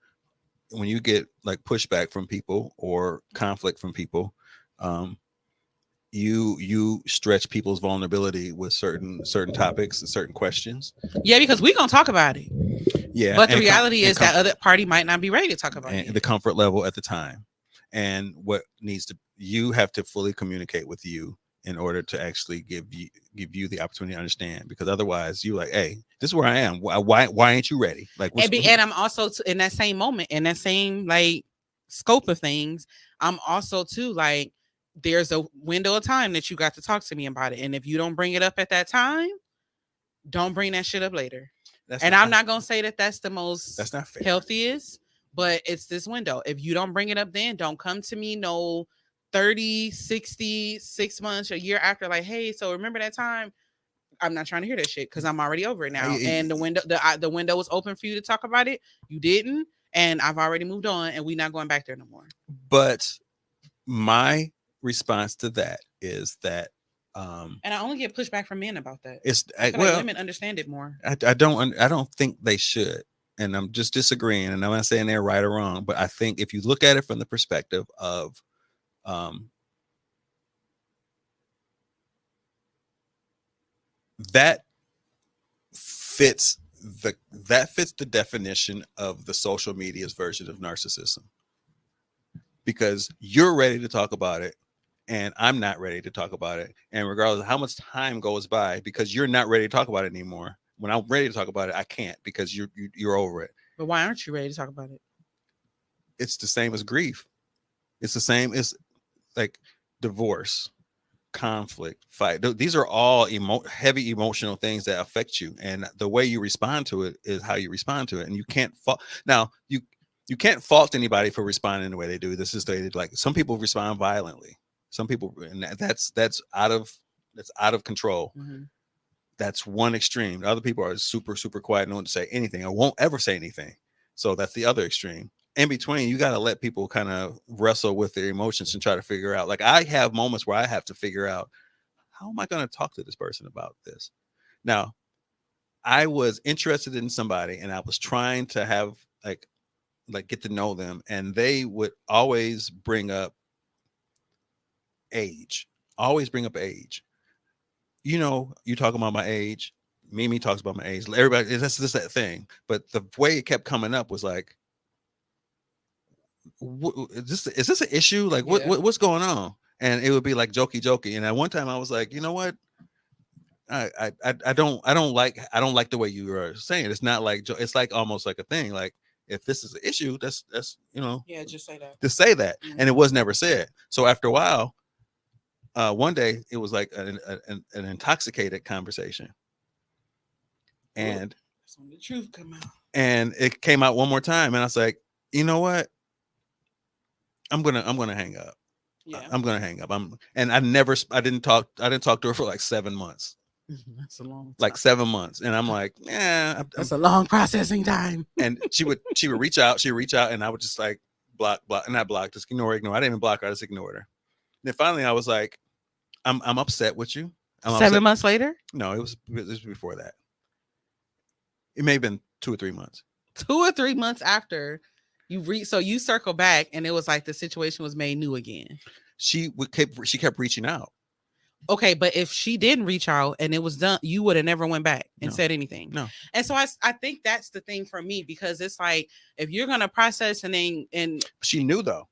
when you get like pushback from people or conflict from people, you stretch people's vulnerability with certain topics and certain questions. Yeah, because we're gonna talk about it. Yeah, But the and reality and is that other party might not be ready to talk about and it. the comfort level at the time, and what needs to you have to fully communicate with you in order to actually give you the opportunity to understand, because otherwise you like, hey, this is where I am. Why ain't you ready? Like, And I'm also in that same moment, in that same like scope of things, I'm also too like there's a window of time that you got to talk to me about it. And if you don't bring it up at that time, don't bring that shit up later. I'm not gonna say that that's the most That's not fair. healthiest, but it's this window. If you don't bring it up then, don't come to me no 30, 60, 6 months, a year after, like, hey, so remember that time? I'm not trying to hear that shit because I'm already over it now. And the window was open for you to talk about it. You didn't, and I've already moved on, and we're not going back there no more. But my response to that is that and I only get pushback from men about that. it's I feel well, like women understand it more. I don't think they should, and I'm just disagreeing, and I'm not saying they're right or wrong, but I think if you look at it from the perspective of that fits the definition of the social media's version of narcissism, because you're ready to talk about it and I'm not ready to talk about it, and regardless of how much time goes by, because you're not ready to talk about it anymore, when I'm ready to talk about it I can't, because you're over it. But why aren't you ready to talk about it? It's the same as grief. It's the same as like divorce, conflict, fight. These are all heavy emotional things that affect you, and the way you respond to it is how you respond to it. And you can't fault you can't fault anybody for responding the way they do. This is like some people respond violently, some people, and that's out of control. Mm-hmm. That's one extreme. The other people are super quiet, no one to say anything or won't ever say anything. So that's the other extreme. In between, you got to let people kind of wrestle with their emotions and try to figure out. Like, I have moments where I have to figure out, how am I going to talk to this person about this? Now, I was interested in somebody and I was trying to have like get to know them, and they would always bring up age. You know, you talk about my age. Mimi talks about my age. Everybody, that's just that thing. But the way it kept coming up was like, is this an issue? Like, what's going on? And it would be like jokey. And at one time I was like, you know what? I don't like the way you are saying it. It's not like, it's like almost like a thing. Like, if this is an issue, that's Just say that. to say that. Mm-hmm. And it was never said. So after a while, one day it was like an intoxicated conversation, and that's when the truth come out. And it came out one more time, and I was like, you know what? I'm gonna hang up. Yeah, I'm gonna hang up. I didn't talk to her for like 7 months. That's a long time. Like 7 months, and I'm like, yeah, that's a long processing time. And she would reach out, and I would just like block, not block, just ignore. I didn't even block her, I just ignored her. And then finally, I was like, I'm upset with you. 7 months later? No, it was before that. It may have been 2 or 3 months. 2 or 3 months after, So you circle back, and it was like the situation was made new again. She kept reaching out. Okay, but if she didn't reach out and it was done, you would have never went back and No. said anything. No. And so I think that's the thing for me, because it's like, if you're gonna process and She knew though.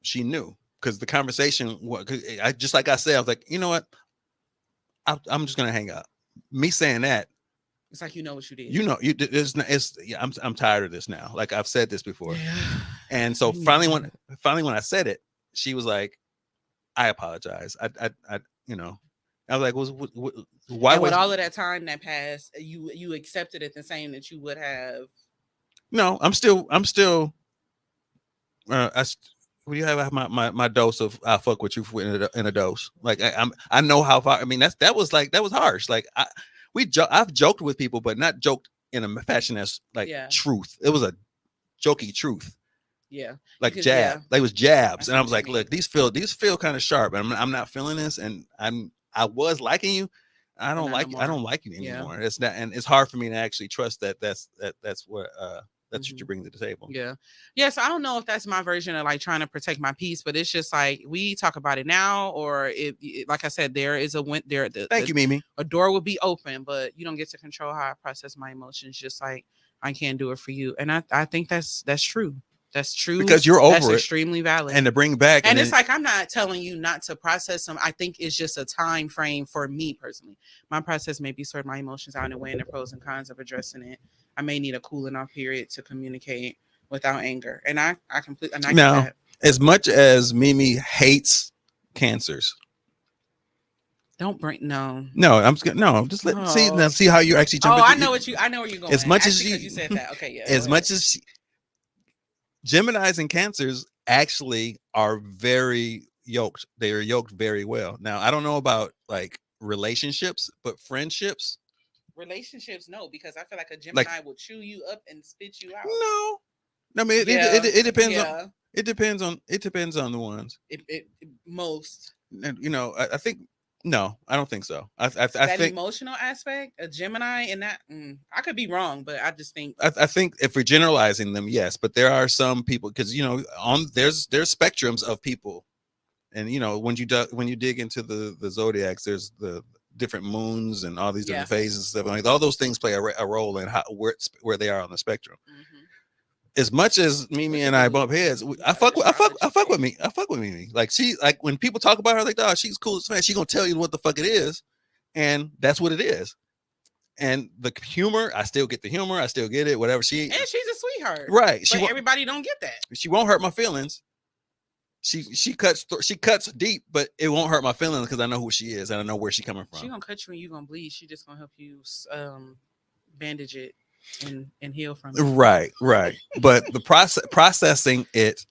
She knew, because the conversation was, just like I said, I was like, you know what? I'm just gonna hang up. Me saying that, it's like, you know what you did. you know, I'm tired of this now. Like I've said this before. Yeah. And so Yeah. finally when I said it, she was like, I apologize. I you know, I was like, why And was with all of that time that passed, you accepted it the same that you would have. no, I'm still what do you have my dose of I fuck with you in a dose. Like I know how far. I mean, that was harsh. Like I've joked with people, but not joked in a fashion that's like Yeah. truth. It was a jokey truth. Yeah. Like Because, jab. yeah. Like it was jabs. I And I see was what like, you look, these feel kind of sharp. And I'm not feeling this. And I was liking you. I don't not like no I more. don't like you Yeah. anymore. It's not, and it's hard for me to actually trust that's what that's what Mhm. you bring to the table. Yeah. Yeah. So I don't know if that's my version of like trying to protect my peace, but it's just like, we talk about it now, or if, like I said, there is a went there. Thank you, Mimi. A door will be open, but you don't get to control how I process my emotions. Just like I can't do it for you. And I think that's true. That's true. Because you're over that's it. extremely valid. And to bring back And it's then- like, I'm not telling you not to process them. I think it's just a time frame for me personally. My process may be sort my emotions out and weighing the pros and cons of addressing it. I may need a cooling off period to communicate without anger. And I completely get Now, that. as much as Mimi hates cancers, Don't bring no, just see how you actually jump. Oh, into I know where you're going. As much as Actually, 'cause you- you said that. Okay, yeah. as much as Geminis and Cancers actually are very yoked. They are yoked very well. Now, I don't know about like relationships, but friendships, relationships, no, because I feel like a Gemini will chew you up and spit you out. no. I mean, it depends on it depends on the ones. It most. And, you know, I think no, I don't think so. I That think emotional aspect, a Gemini, and that I could be wrong, but I just think I think if we're generalizing them, yes, but there are some people, because you know, there's spectrums of people, and you know, when you dig into the zodiacs, there's the different moons and all these different phases and stuff. Like all those things play a role in where they are on the spectrum. As much as Mimi and I bump heads, I fuck with Mimi. Like when people talk about her, like, oh, she's cool as fan. She gonna tell you what the fuck it is, and that's what it is. And the humor, I still get the humor. I still get it. Whatever and she's a sweetheart, right? But everybody don't get that. She won't hurt my feelings. She cuts deep, but it won't hurt my feelings because I know who she is and I know where she's coming from. She gonna cut you and you gonna bleed. She just gonna help you bandage it and heal from it. Right. But the processing it,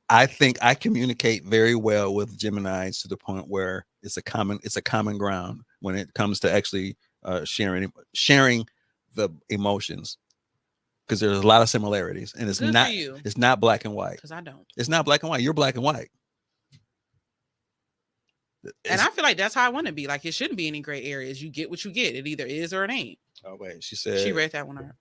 I think I communicate very well with Geminis to the point where it's a common ground when it comes to actually sharing the emotions, because there's a lot of similarities, and it's not black and white. Because I don't. It's not black and white. You're black and white. And I feel like that's how I want to be. Like, it shouldn't be any gray areas. You get what you get. It either is or it ain't. Oh wait, she said she read that one.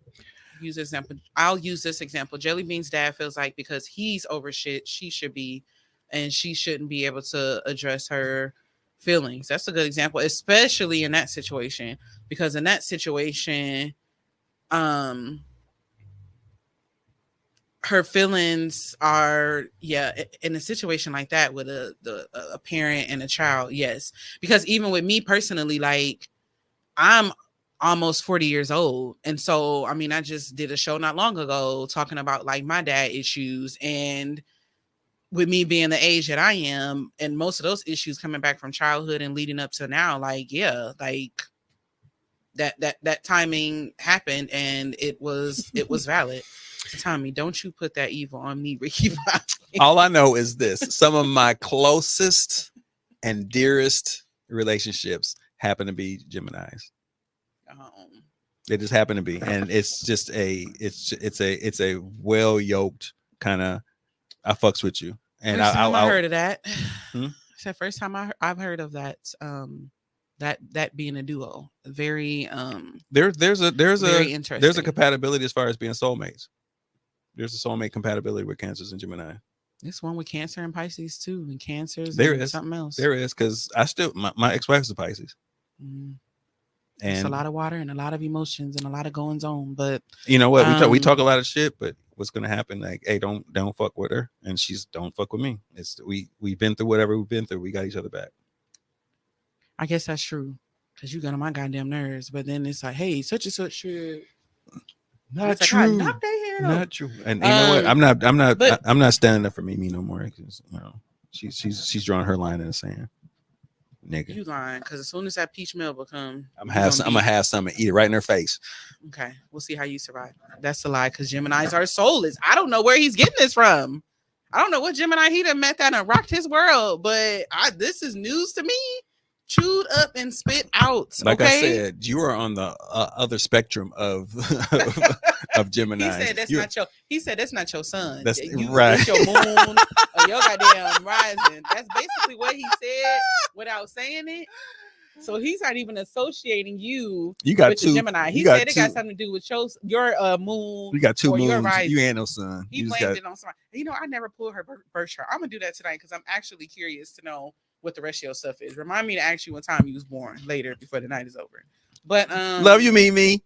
I'll use this example. Jelly Bean's dad feels like because he's over shit, she should be, and she shouldn't be able to address her feelings. That's a good example, especially in that situation, because in that situation, her feelings are in a situation like that with a parent and a child, yes, because even with me personally, like, I'm almost 40 years old, and so I mean, I just did a show not long ago talking about like my dad issues, and with me being the age that I am, and most of those issues coming back from childhood and leading up to now, like that timing happened, and it was valid. Tommy, don't you put that evil on me, Ricky Bobby. All I know is this: some of my closest and dearest relationships happen to be Geminis. They just happen to be, and it's just it's a well yoked kind of. I fucks with you, and I heard of that. It's the first time I've heard of that that being a duo. Very There's very a interesting. compatibility as far as being soulmates. There's a soulmate compatibility with Cancers and Gemini. This one with Cancer and Pisces too, and Cancers There and is. something else. There is, because I still my ex-wife is a Pisces. Mm. It's And a lot of water and a lot of emotions and a lot of goings on. But you know what? We talk Um, a lot of shit, but what's gonna happen? Like, hey, don't fuck with her, and she's don't fuck with me. It's we've been through whatever we've been through. We got each other back. I guess that's true. Cause you got on my goddamn nerves. But then it's like, hey, such and such shit. Not It's like, I knocked their head off. Not true. And you know what? but- I'm not standing up for Mimi no more. 'Cause, you know, she's drawing her line in the sand. Nigga, You lying? Because as soon as that peach Melba come, I'm gonna have some and eat it right in her face. Okay, we'll see how you survive. That's a lie, because Gemini's are soulless. I don't know where he's getting this from. I don't know what Gemini he done met that and rocked his world, but this is news to me. Chewed up and spit out. Like okay? I said, you are on the other spectrum of of Gemini. He said that's not your. He said that's not your sun. That's You, right. It's your moon or your goddamn rising. That's basically what he said without saying it. So he's not even associating you You got with two the Gemini. He you got said it got two- something to do with your moon. You got two or your moons. rising. You ain't no sun. He You just blamed got it on somebody. You know, I never pulled her birth chart. I'm gonna do that tonight because I'm actually curious to know what the rest of your stuff is. Remind me to ask you what time you was born later before the night is over. But love you, Mimi.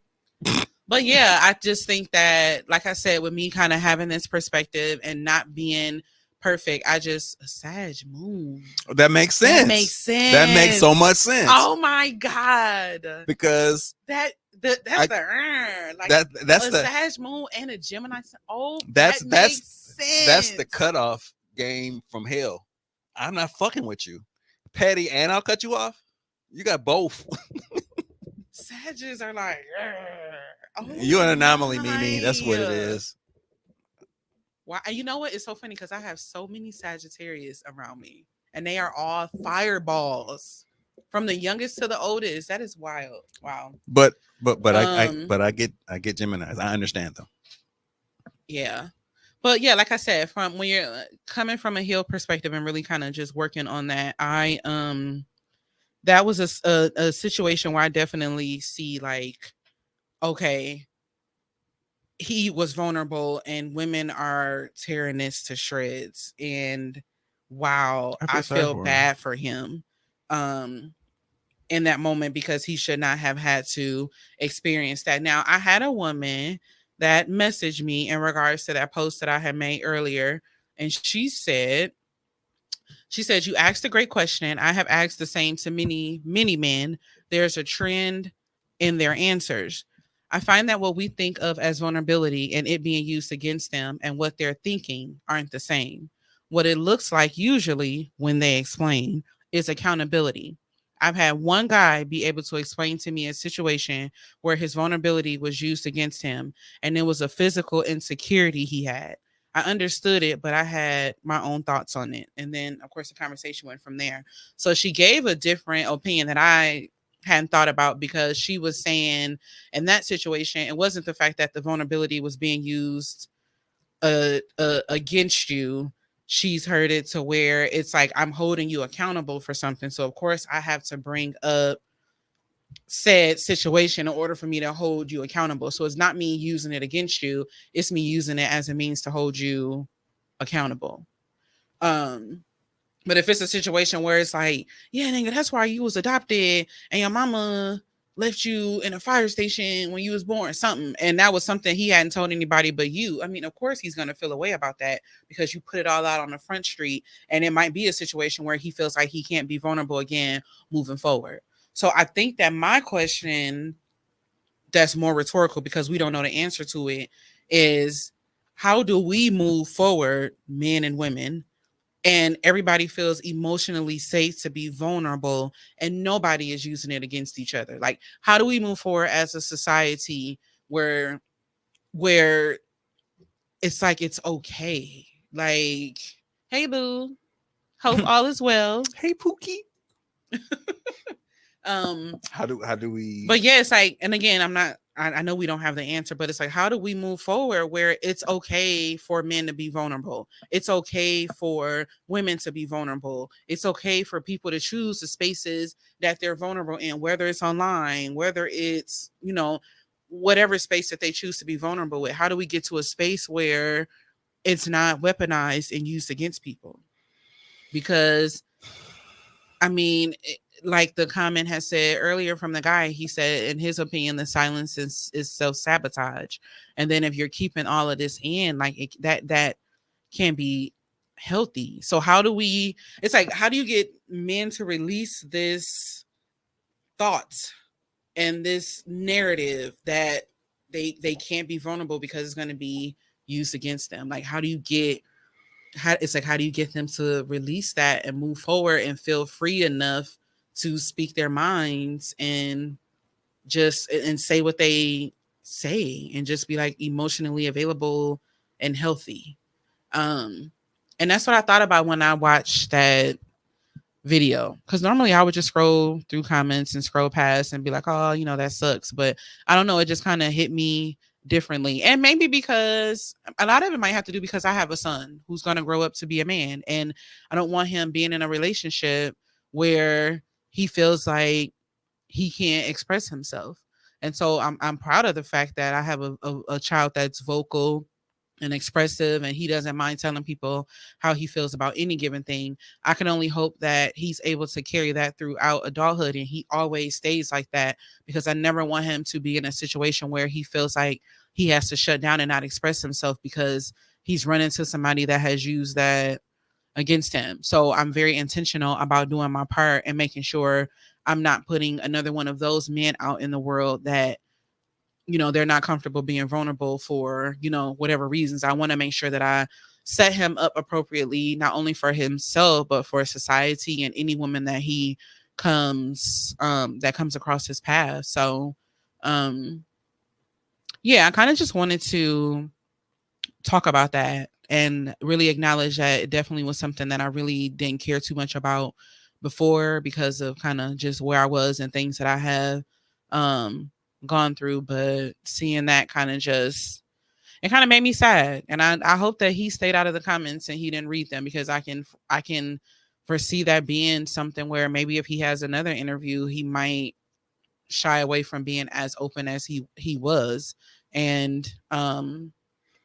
But yeah, I just think that, like I said, with me kind of having this perspective and not being perfect, I just a Sag moon. That makes sense. That makes sense. That makes so much sense. Oh my god, Because that's like that's a the Sag moon and a Gemini sun. Oh, that's that makes sense. that's the cutoff game from hell. I'm not fucking with you, petty, and I'll cut you off. You got both. Sages are like, oh You're an anomaly, my. Mimi. That's what it is. Why? You know what? It's so funny because I have so many Sagittarius around me, and they are all fireballs, from the youngest to the oldest. That is wild. Wow. But Um, I get Geminis. I understand them. Yeah. But yeah, like I said, from when you're coming from a heal perspective and really kind of just working on that, that was a situation where I definitely see like, okay, he was vulnerable and women are tearing this to shreds. And wow, I feel bad for him in that moment, because he should not have had to experience that. Now, I had a woman that messaged me in regards to that post that I had made earlier. And she said, you asked a great question. I have asked the same to many, many men. There's a trend in their answers. I find that what we think of as vulnerability and it being used against them and what they're thinking aren't the same. What it looks like usually when they explain is accountability. I've had one guy be able to explain to me a situation where his vulnerability was used against him, and it was a physical insecurity he had. I understood it, but I had my own thoughts on it. And then, of course, the conversation went from there. So she gave a different opinion that I hadn't thought about, because she was saying in that situation, it wasn't the fact that the vulnerability was being used against you. She's heard it to where it's like, I'm holding you accountable for something. So of course I have to bring up said situation in order for me to hold you accountable. So it's not me using it against you. It's me using it as a means to hold you accountable. But if it's a situation where it's like, yeah, nigga, that's why you was adopted and your mama left you in a fire station when you was born, something, and that was something he hadn't told anybody but you. I mean, of course he's going to feel a way about that, because you put it all out on the front street, and it might be a situation where he feels like he can't be vulnerable again moving forward. So I think that my question, that's more rhetorical because we don't know the answer to it, is how do we move forward, men and women, and everybody feels emotionally safe to be vulnerable and nobody is using it against each other? Like, how do we move forward as a society where it's like, it's okay? Like, hey boo, hope all is well. Hey Pookie. How do we? But yeah, it's like, and again, I'm not I know we don't have the answer, but it's like, how do we move forward where it's okay for men to be vulnerable? It's okay for women to be vulnerable. It's okay for people to choose the spaces that they're vulnerable in, whether it's online, whether it's, whatever space that they choose to be vulnerable with. How do we get to a space where it's not weaponized and used against people? Because, I mean, like the comment has said earlier from the guy, he said, in his opinion, the silence is self-sabotage. And then if you're keeping all of this in, like that can be healthy. So how do you get men to release this thoughts and this narrative that they can't be vulnerable because it's going to be used against them? Like, how do you get them to release that and move forward and feel free enough to speak their minds and say what they say and just be like emotionally available and healthy? And that's what I thought about when I watched that video, because normally I would just scroll through comments and scroll past and be like, oh, that sucks. But I don't know, it just kind of hit me differently. And maybe because a lot of it might have to do because I have a son who's going to grow up to be a man, and I don't want him being in a relationship where he feels like he can't express himself. And so I'm proud of the fact that I have a child that's vocal and expressive, and he doesn't mind telling people how he feels about any given thing. I can only hope that he's able to carry that throughout adulthood, and he always stays like that, because I never want him to be in a situation where he feels like he has to shut down and not express himself because he's run into somebody that has used that against him. So I'm very intentional about doing my part and making sure I'm not putting another one of those men out in the world that they're not comfortable being vulnerable for, whatever reasons. I want to make sure that I set him up appropriately, not only for himself, but for society and any woman that he comes across his path. So, yeah, I kind of just wanted to talk about that and really acknowledge that it definitely was something that I really didn't care too much about before because of kind of just where I was and things that I have, gone through. But seeing that kind of made me sad, and I hope that he stayed out of the comments and he didn't read them, because I can foresee that being something where maybe if he has another interview, he might shy away from being as open as he was. And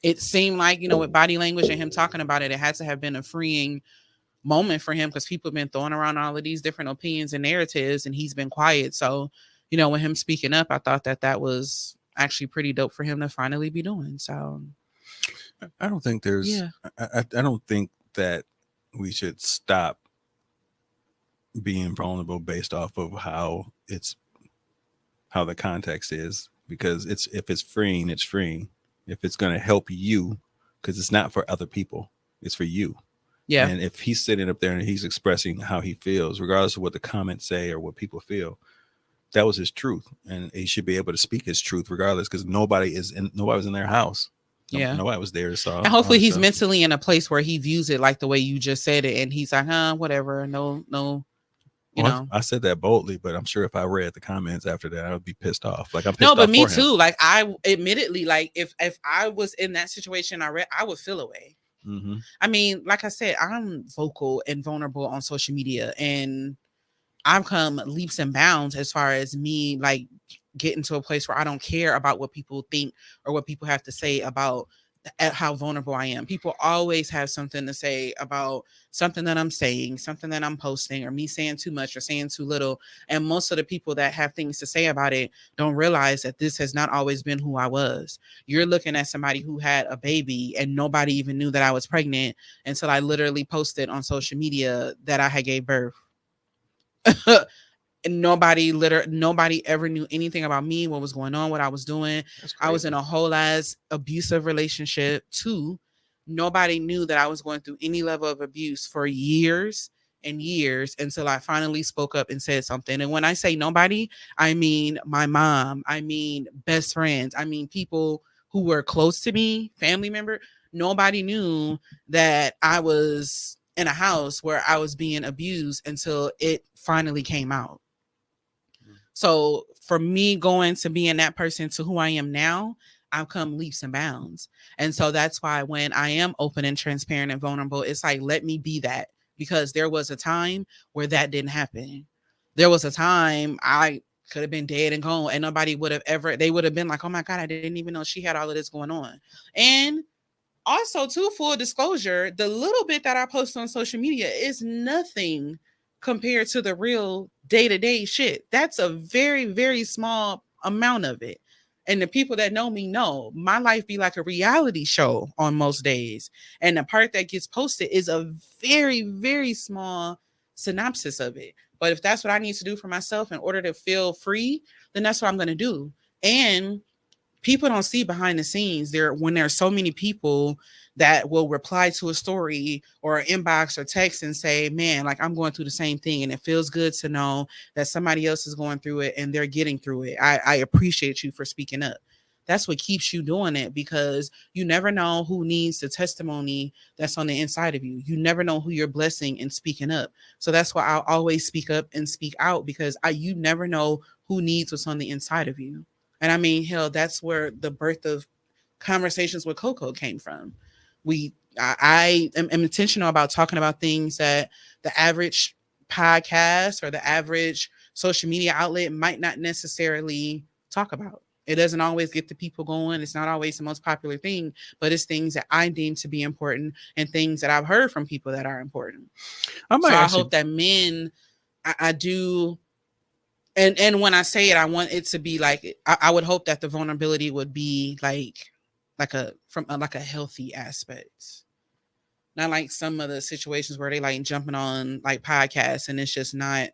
it seemed like, with body language and him talking about it, it had to have been a freeing moment for him, because people have been throwing around all of these different opinions and narratives, and he's been quiet. So with him speaking up, I thought that was actually pretty dope for him to finally be doing. So I don't think there's, I don't think that we should stop being vulnerable based off of how the context is, because if it's freeing, it's freeing. If it's going to help you, because it's not for other people, it's for you. Yeah. And if he's sitting up there and he's expressing how he feels, regardless of what the comments say or what people feel, that was his truth, and he should be able to speak his truth regardless, because nobody was in their house. Nobody was there to saw. And hopefully he's mentally in a place where he views it like the way you just said it, and he's like, whatever, no, I said that boldly, but I'm sure if I read the comments after that, I would be pissed off. Like, I'm pissed no, off but me for him. too. Like, I admittedly, like, if I was in that situation, I would feel away. Mm-hmm. I mean, like I said, I'm vocal and vulnerable on social media, and I've come leaps and bounds as far as me, like, getting to a place where I don't care about what people think or what people have to say about how vulnerable I am. People always have something to say about something that I'm saying, something that I'm posting, or me saying too much or saying too little. And most of the people that have things to say about it don't realize that this has not always been who I was. You're looking at somebody who had a baby and nobody even knew that I was pregnant until I literally posted on social media that I had gave birth. And nobody ever knew anything about me, what was going on, what I was doing. I was in a whole ass abusive relationship too. Nobody knew that I was going through any level of abuse for years and years, until I finally spoke up and said something. And when I say nobody, I mean my mom, I mean best friends, I mean people who were close to me, family member. Nobody knew that I was in a house where I was being abused until it finally came out. So for me going to being that person to who I am now, I've come leaps and bounds. And so that's why when I am open and transparent and vulnerable, it's like, let me be that, because there was a time where that didn't happen. There was a time I could have been dead and gone, and nobody would have ever, they would have been like, oh my God, I didn't even know she had all of this going on. And also, too, full disclosure, the little bit that I post on social media is nothing compared to the real day-to-day shit. That's a very, very small amount of it. And the people that know me know my life be like a reality show on most days. And the part that gets posted is a very, very small synopsis of it. But if that's what I need to do for myself in order to feel free, then that's what I'm going to do. And people don't see behind the scenes there when there's so many people that will reply to a story or an inbox or text and say, man, like I'm going through the same thing. And it feels good to know that somebody else is going through it and they're getting through it. I appreciate you for speaking up. That's what keeps you doing it, because you never know who needs the testimony that's on the inside of you. You never know who you're blessing and speaking up. So that's why I'll always speak up and speak out, because you never know who needs what's on the inside of you. And I mean, hell, that's where the birth of Conversations with Coco came from. I am intentional about talking about things that the average podcast or the average social media outlet might not necessarily talk about. It doesn't always get the people going. It's not always the most popular thing, but it's things that I deem to be important and things that I've heard from people that are important. I hope that men, I do. And when I say it, I want it to be like, I would hope that the vulnerability would be like a healthy aspect. Not like some of the situations where they like jumping on like podcasts and it's just not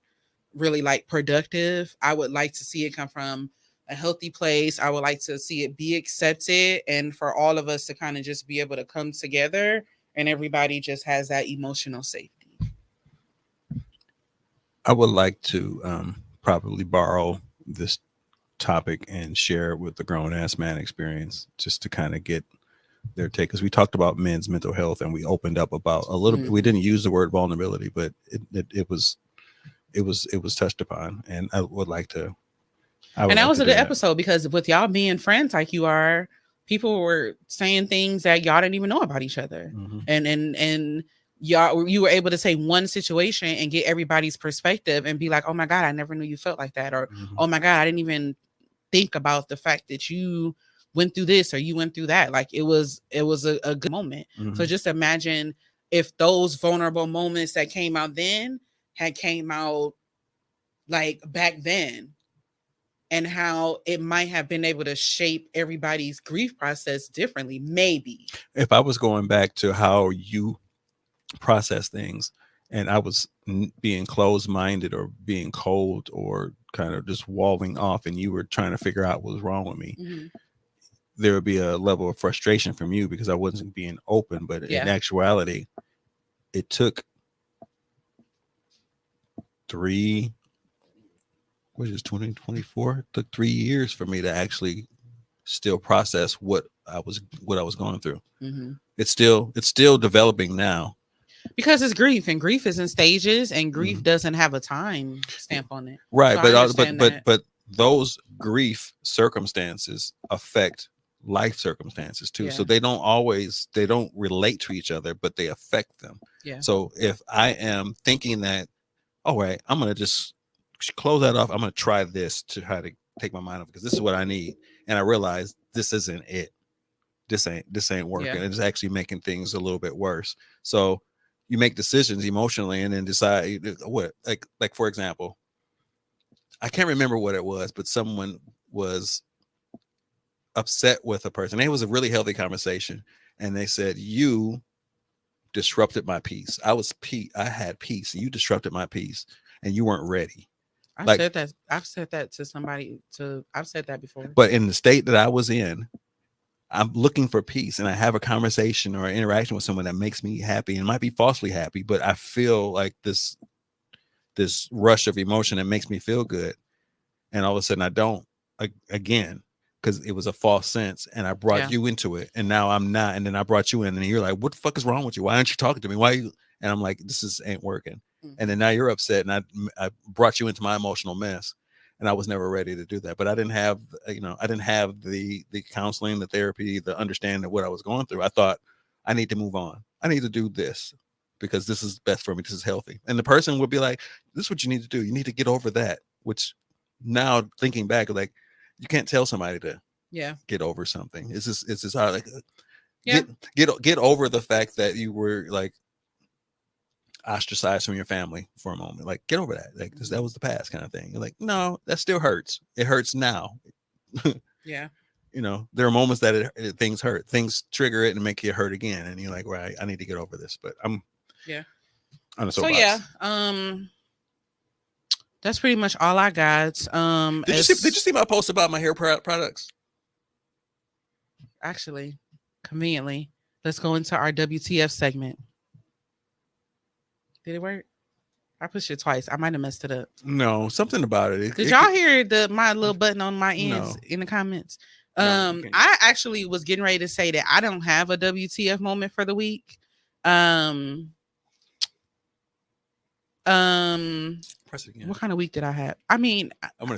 really like productive. I would like to see it come from a healthy place. I would like to see it be accepted, and for all of us to kind of just be able to come together and everybody just has that emotional safety. I would like to probably borrow this topic and share it with the Grown Ass Man Experience, just to kind of get their take, because we talked about men's mental health and we opened up about a little bit. We didn't use the word vulnerability, but it was touched upon, and I would like to. And that was a good episode, because with y'all being friends like you are, people were saying things that y'all didn't even know about each other. Mm-hmm. And you were able to say one situation and get everybody's perspective and be like, oh my God, I never knew you felt like that. Or, oh my God, I didn't even think about the fact that you went through this or you went through that. Like it was a good moment. Mm-hmm. So just imagine if those vulnerable moments that came out then had came out like back then, and how it might have been able to shape everybody's grief process differently. Maybe if I was going back to how you process things and I was being closed-minded or being cold or kind of just walling off, and you were trying to figure out what was wrong with me, mm-hmm. there would be a level of frustration from you because I wasn't being open. But in actuality, it took 2024, it took 3 years for me to actually still process what I was going through. Mm-hmm. It's still developing now, because it's grief, and grief is in stages, and grief mm-hmm. doesn't have a time stamp on it. Right. So but those grief circumstances affect life circumstances too. So they don't relate to each other, but they affect them. Yeah. So if I am thinking that, all right, I'm going to just close that off, I'm going to try this to try to take my mind off because this is what I need. And I realize this isn't it. This ain't working. Yeah. It's actually making things a little bit worse. So you make decisions emotionally and then decide what, like for example, I can't remember what it was, but someone was upset with a person. It was a really healthy conversation. And they said, you disrupted my peace. I had peace. You disrupted my peace and you weren't ready. I've said that to somebody. I've said that before. But in the state that I was in, I'm looking for peace, and I have a conversation or an interaction with someone that makes me happy, and might be falsely happy, but I feel like this rush of emotion that makes me feel good, and all of a sudden I don't again because it was a false sense, and I brought you into it, and now I'm not, and then I brought you in, and you're like, "What the fuck is wrong with you? Why aren't you talking to me? Why?" And I'm like, "This ain't working." And then now you're upset, and I brought you into my emotional mess. and I was never ready to do that. But I didn't have, I didn't have the counseling, the therapy, the understanding of what I was going through. I thought I need to move on. I need to do this because this is best for me. This is healthy. And the person would be like, "This is what you need to do. You need to get over that." Which now thinking back, like you can't tell somebody to get over something. It's just hard. Like get over the fact that you were like ostracized from your family for a moment. Like get over that. Like that was the past kind of thing. You're like, no, that still hurts. It hurts now. Yeah. There are moments that things hurt. Things trigger it and make it hurt again. And you're like, right, I need to get over this. But I'm on a soapbox. That's pretty much all I got. Did you see my post about my hair products? Actually, conveniently, let's go into our WTF segment. Did it work? I pushed it twice. I might have messed it up. No, something about it. Did y'all hear my little button on my ends in the comments? No, I actually was getting ready to say that I don't have a WTF moment for the week. Press it again. What kind of week did I have? I mean,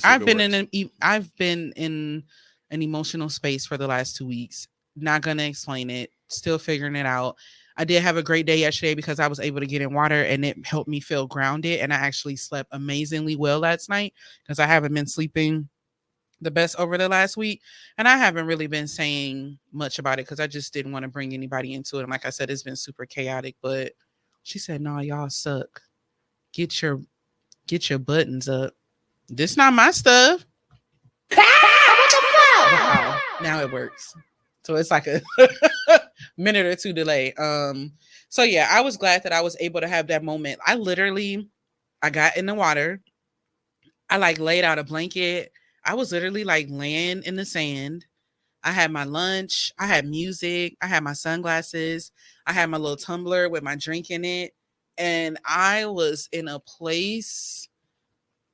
I've been in an emotional space for the last 2 weeks. Not gonna explain it. Still figuring it out. I did have a great day yesterday because I was able to get in water and it helped me feel grounded. And I actually slept amazingly well last night because I haven't been sleeping the best over the last week. And I haven't really been saying much about it because I just didn't want to bring anybody into it. And like I said, it's been super chaotic. But she said, "No, y'all suck. Get your buttons up. This not my stuff." Wow. Now it works. So it's like a minute or two delay. So yeah, I was glad that I was able to have that moment. I got in the water. I like laid out a blanket. I was literally like laying in the sand. I had my lunch. I had music. I had my sunglasses. I had my little tumbler with my drink in it. And I was in a place.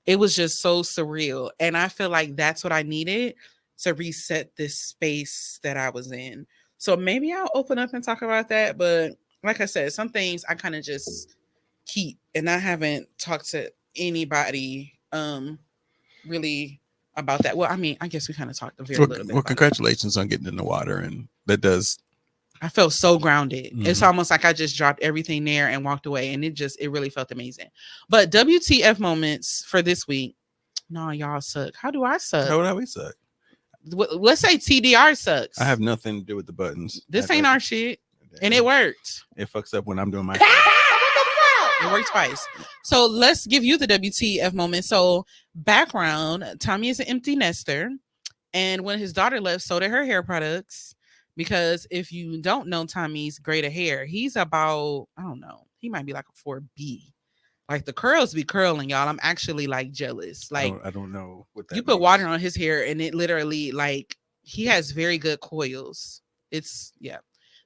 It was just so surreal. And I feel like that's what I needed to reset this space that I was in. So maybe I'll open up and talk about that. But like I said, some things I kind of just keep, and I haven't talked to anybody really about that. Well, I mean, I guess we kind of talked a little bit. Well, congratulations on getting in the water, and that does. I felt so grounded. Mm-hmm. It's almost like I just dropped everything there and walked away, and it really felt amazing. But WTF moments for this week? No, y'all suck. How do I suck? How would we suck? Let's say TDR sucks. I have nothing to do with the buttons. This ain't our shit, and it worked. It fucks up when I'm doing my. It worked twice. So let's give you the WTF moment. So background: Tommy is an empty nester, and when his daughter left, so did her hair products. Because if you don't know Tommy's grade of hair, he's about, I don't know, he might be like a 4B. Like the curls be curling, y'all. I'm actually like jealous. Like I don't know what that you put means. water on his hair and it literally like he has very good coils. It's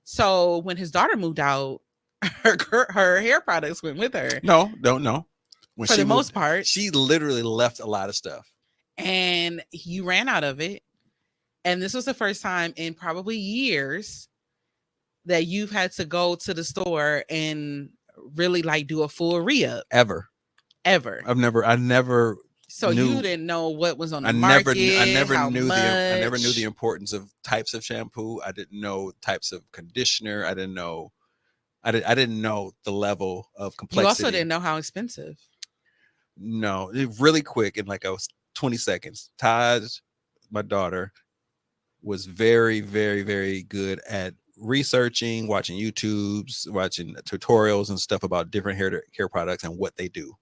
So when his daughter moved out, her hair products went with her. No, don't know. For the most part, she literally left a lot of stuff, and you ran out of it. And this was the first time in probably years that you've had to go to the store and really like do a full re-up. Ever. I never. So you didn't know what was on the I market. never knew the importance of types of shampoo. I didn't know types of conditioner. I didn't know the level of complexity. You also didn't know how expensive. No, really quick in like 20 seconds. Taj, my daughter, was very, very, very good at researching, watching YouTubes, watching tutorials and stuff about different hair products and what they do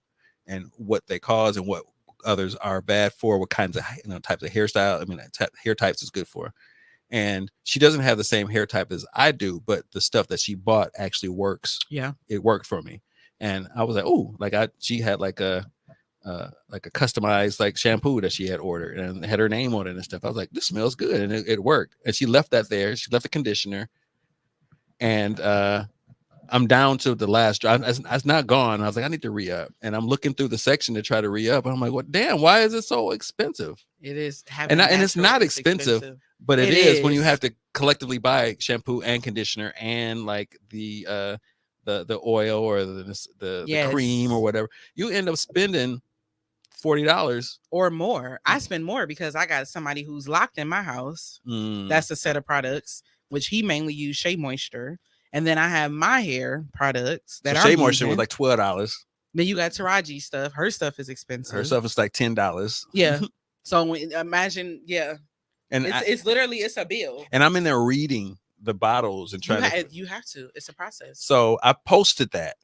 and what they cause and what others are bad for, what kinds of types of hairstyle, hair types is good for. And she doesn't have the same hair type as I do, but the stuff that she bought actually works. Yeah. It worked for me. And I was like, oh, she had like a customized like shampoo that she had ordered and had her name on it and stuff. I was like, this smells good. And it worked. And she left that there. She left the conditioner. And I'm down to the last drop. It's not gone. I was like, I need to re-up. And I'm looking through the section to try to re-up. And I'm like, what? Damn, why is it so expensive? It is. And it's not expensive, but it is when you have to collectively buy shampoo and conditioner and like the oil or the cream or whatever. You end up spending $40. or more. I spend more because I got somebody who's locked in my house. Mm. That's a set of products, which he mainly use Shea Moisture. And then I have my hair products that so I'm Shea Moisture using. was like $12. Then you got Taraji stuff. Her stuff is expensive. Her stuff is like $10. Yeah. So imagine, yeah. And It's literally, it's a bill. and I'm in there reading the bottles and trying to. You have to. It's a process. So I posted that.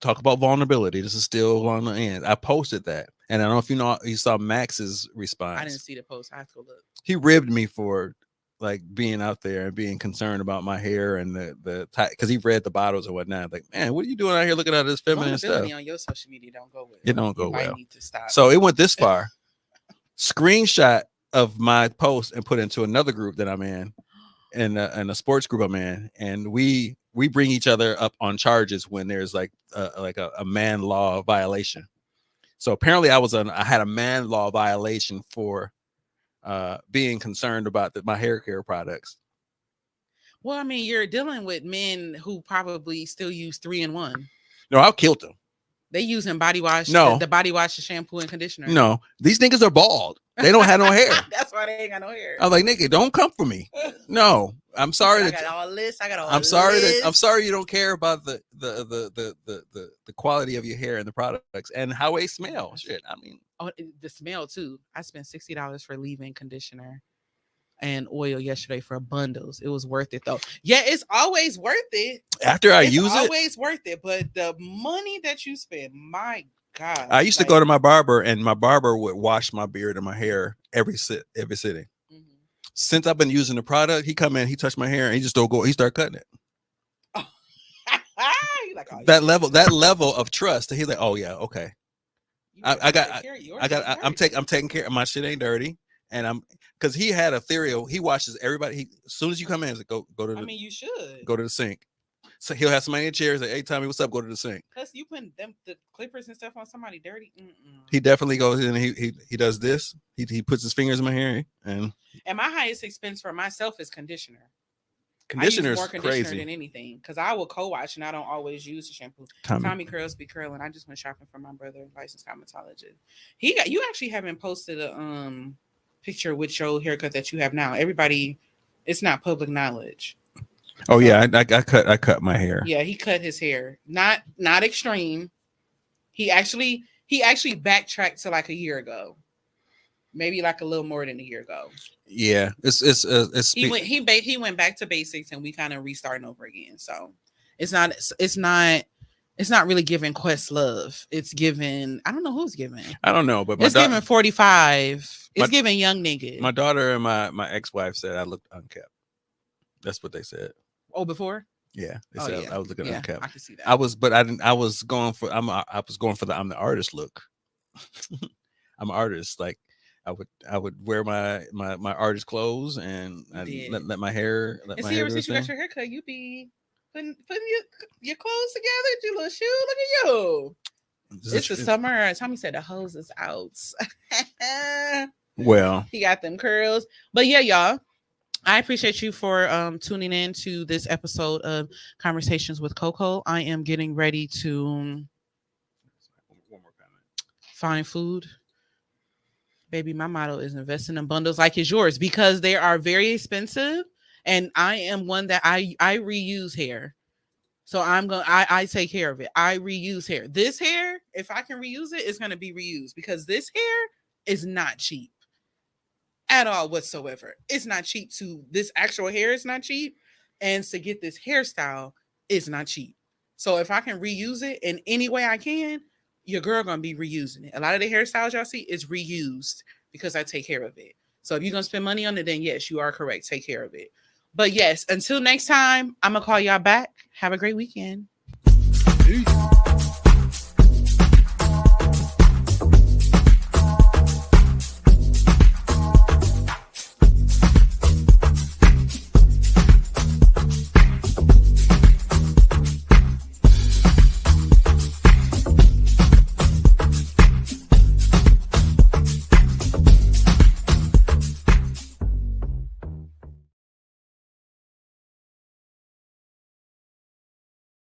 Talk about vulnerability. This is still on the end. I posted that. And I don't know if you saw Max's response. I didn't see the post. I have to go look. He ribbed me for like being out there and being concerned about my hair and the because he read the bottles and whatnot. Like, man, what are you doing out here looking at this feminine stuff? Vulnerability on your social media don't go well. It don't go You might well. need to stop. So it went this far. Screenshot of my post and put into another group that I'm in a sports group I'm in, and we bring each other up on charges when there's like a man law violation. So apparently I had a man law violation for being concerned about my hair care products. Well, I mean, you're dealing with men who probably still use 3-in-1. No, I killed them. They using body wash, No. the body wash, the shampoo, and conditioner. No, these niggas are bald. They don't have no hair. That's why they ain't got no hair. I'm like, nigga, don't come for me. No, I'm sorry. I got all this. I got all. I'm sorry this. I'm sorry you don't care about the quality of your hair and the products and how they smell. Shit, I mean, The smell too. I spent $60 for leave-in conditioner and oil yesterday for bundles. It was worth it though. Yeah, it's always worth it. after I It's use it, always worth it. But the money that you spend, my God. I used to go to my barber, and my barber would wash my beard and my hair every sitting. Mhm. Since I've been using the product, he come in, he touched my hair, and he just don't go. He start cutting it. You like, oh, That yeah. level of trust. He's like, oh yeah, okay. You I better got- take care of yours. I'm taking care of my shit ain't dirty, and I'm because he had a theory. He washes everybody. As soon as you come in, he's like, go to the I mean, you should. go to the sink. So he'll have somebody in chairs like, hey Tommy, what's up? Go to the sink. Plus, you putting the clippers and stuff on somebody dirty. Mm-mm. He definitely goes in and he does this. He puts his fingers in my hair, and And my highest expense for myself is conditioner. conditioner I is use more conditioner crazy. than anything because I will co-wash and I don't always use the shampoo. Tommy curls be curling. I just went shopping for my brother, licensed cosmetologist. You actually haven't posted a picture with your haircut that you have now. Everybody, it's not public knowledge. Oh yeah, I cut my hair. Yeah, he cut his hair. Not extreme. He actually backtracked to like a year ago. Maybe like a little more than a year ago. Yeah, it's He went back to basics and we kind of restarting over again. So it's not really giving Quest love. It's giving, I don't know who's giving. I don't know, but It's giving 45. It's giving young nigga. my daughter and my ex-wife said I looked unkept. That's what they said. Oh, before? Yeah, they Oh, said yeah. I was looking Yeah, unkept. I can see that. I was going for the I'm the artist look. I'm an artist. Like I would wear my artist clothes and did. let my hair. And see, ever since you got your haircut, you be putting your clothes together, your little shoe. Look at you. It's the summer. Tommy said the hose is out. Well, He got them curls. But yeah, y'all, I appreciate you for tuning in to this episode of Conversations with Coco. I am getting ready to one more comment. find food. Baby, my motto is investing in bundles like it's yours because they are very expensive. And I am one that I reuse hair. So I take care of it. I reuse hair. This hair, if I can reuse it, it's gonna be reused because this hair is not cheap at all whatsoever. It's not cheap this actual hair is not cheap. And to get this hairstyle is not cheap. So if I can reuse it in any way I can, your girl gonna be reusing it. A lot of the hairstyles y'all see is reused because I take care of it. So if you're gonna spend money on it, then yes, you are correct. Take care of it. But yes, until next time, I'm gonna call y'all back. Have a great weekend. Peace.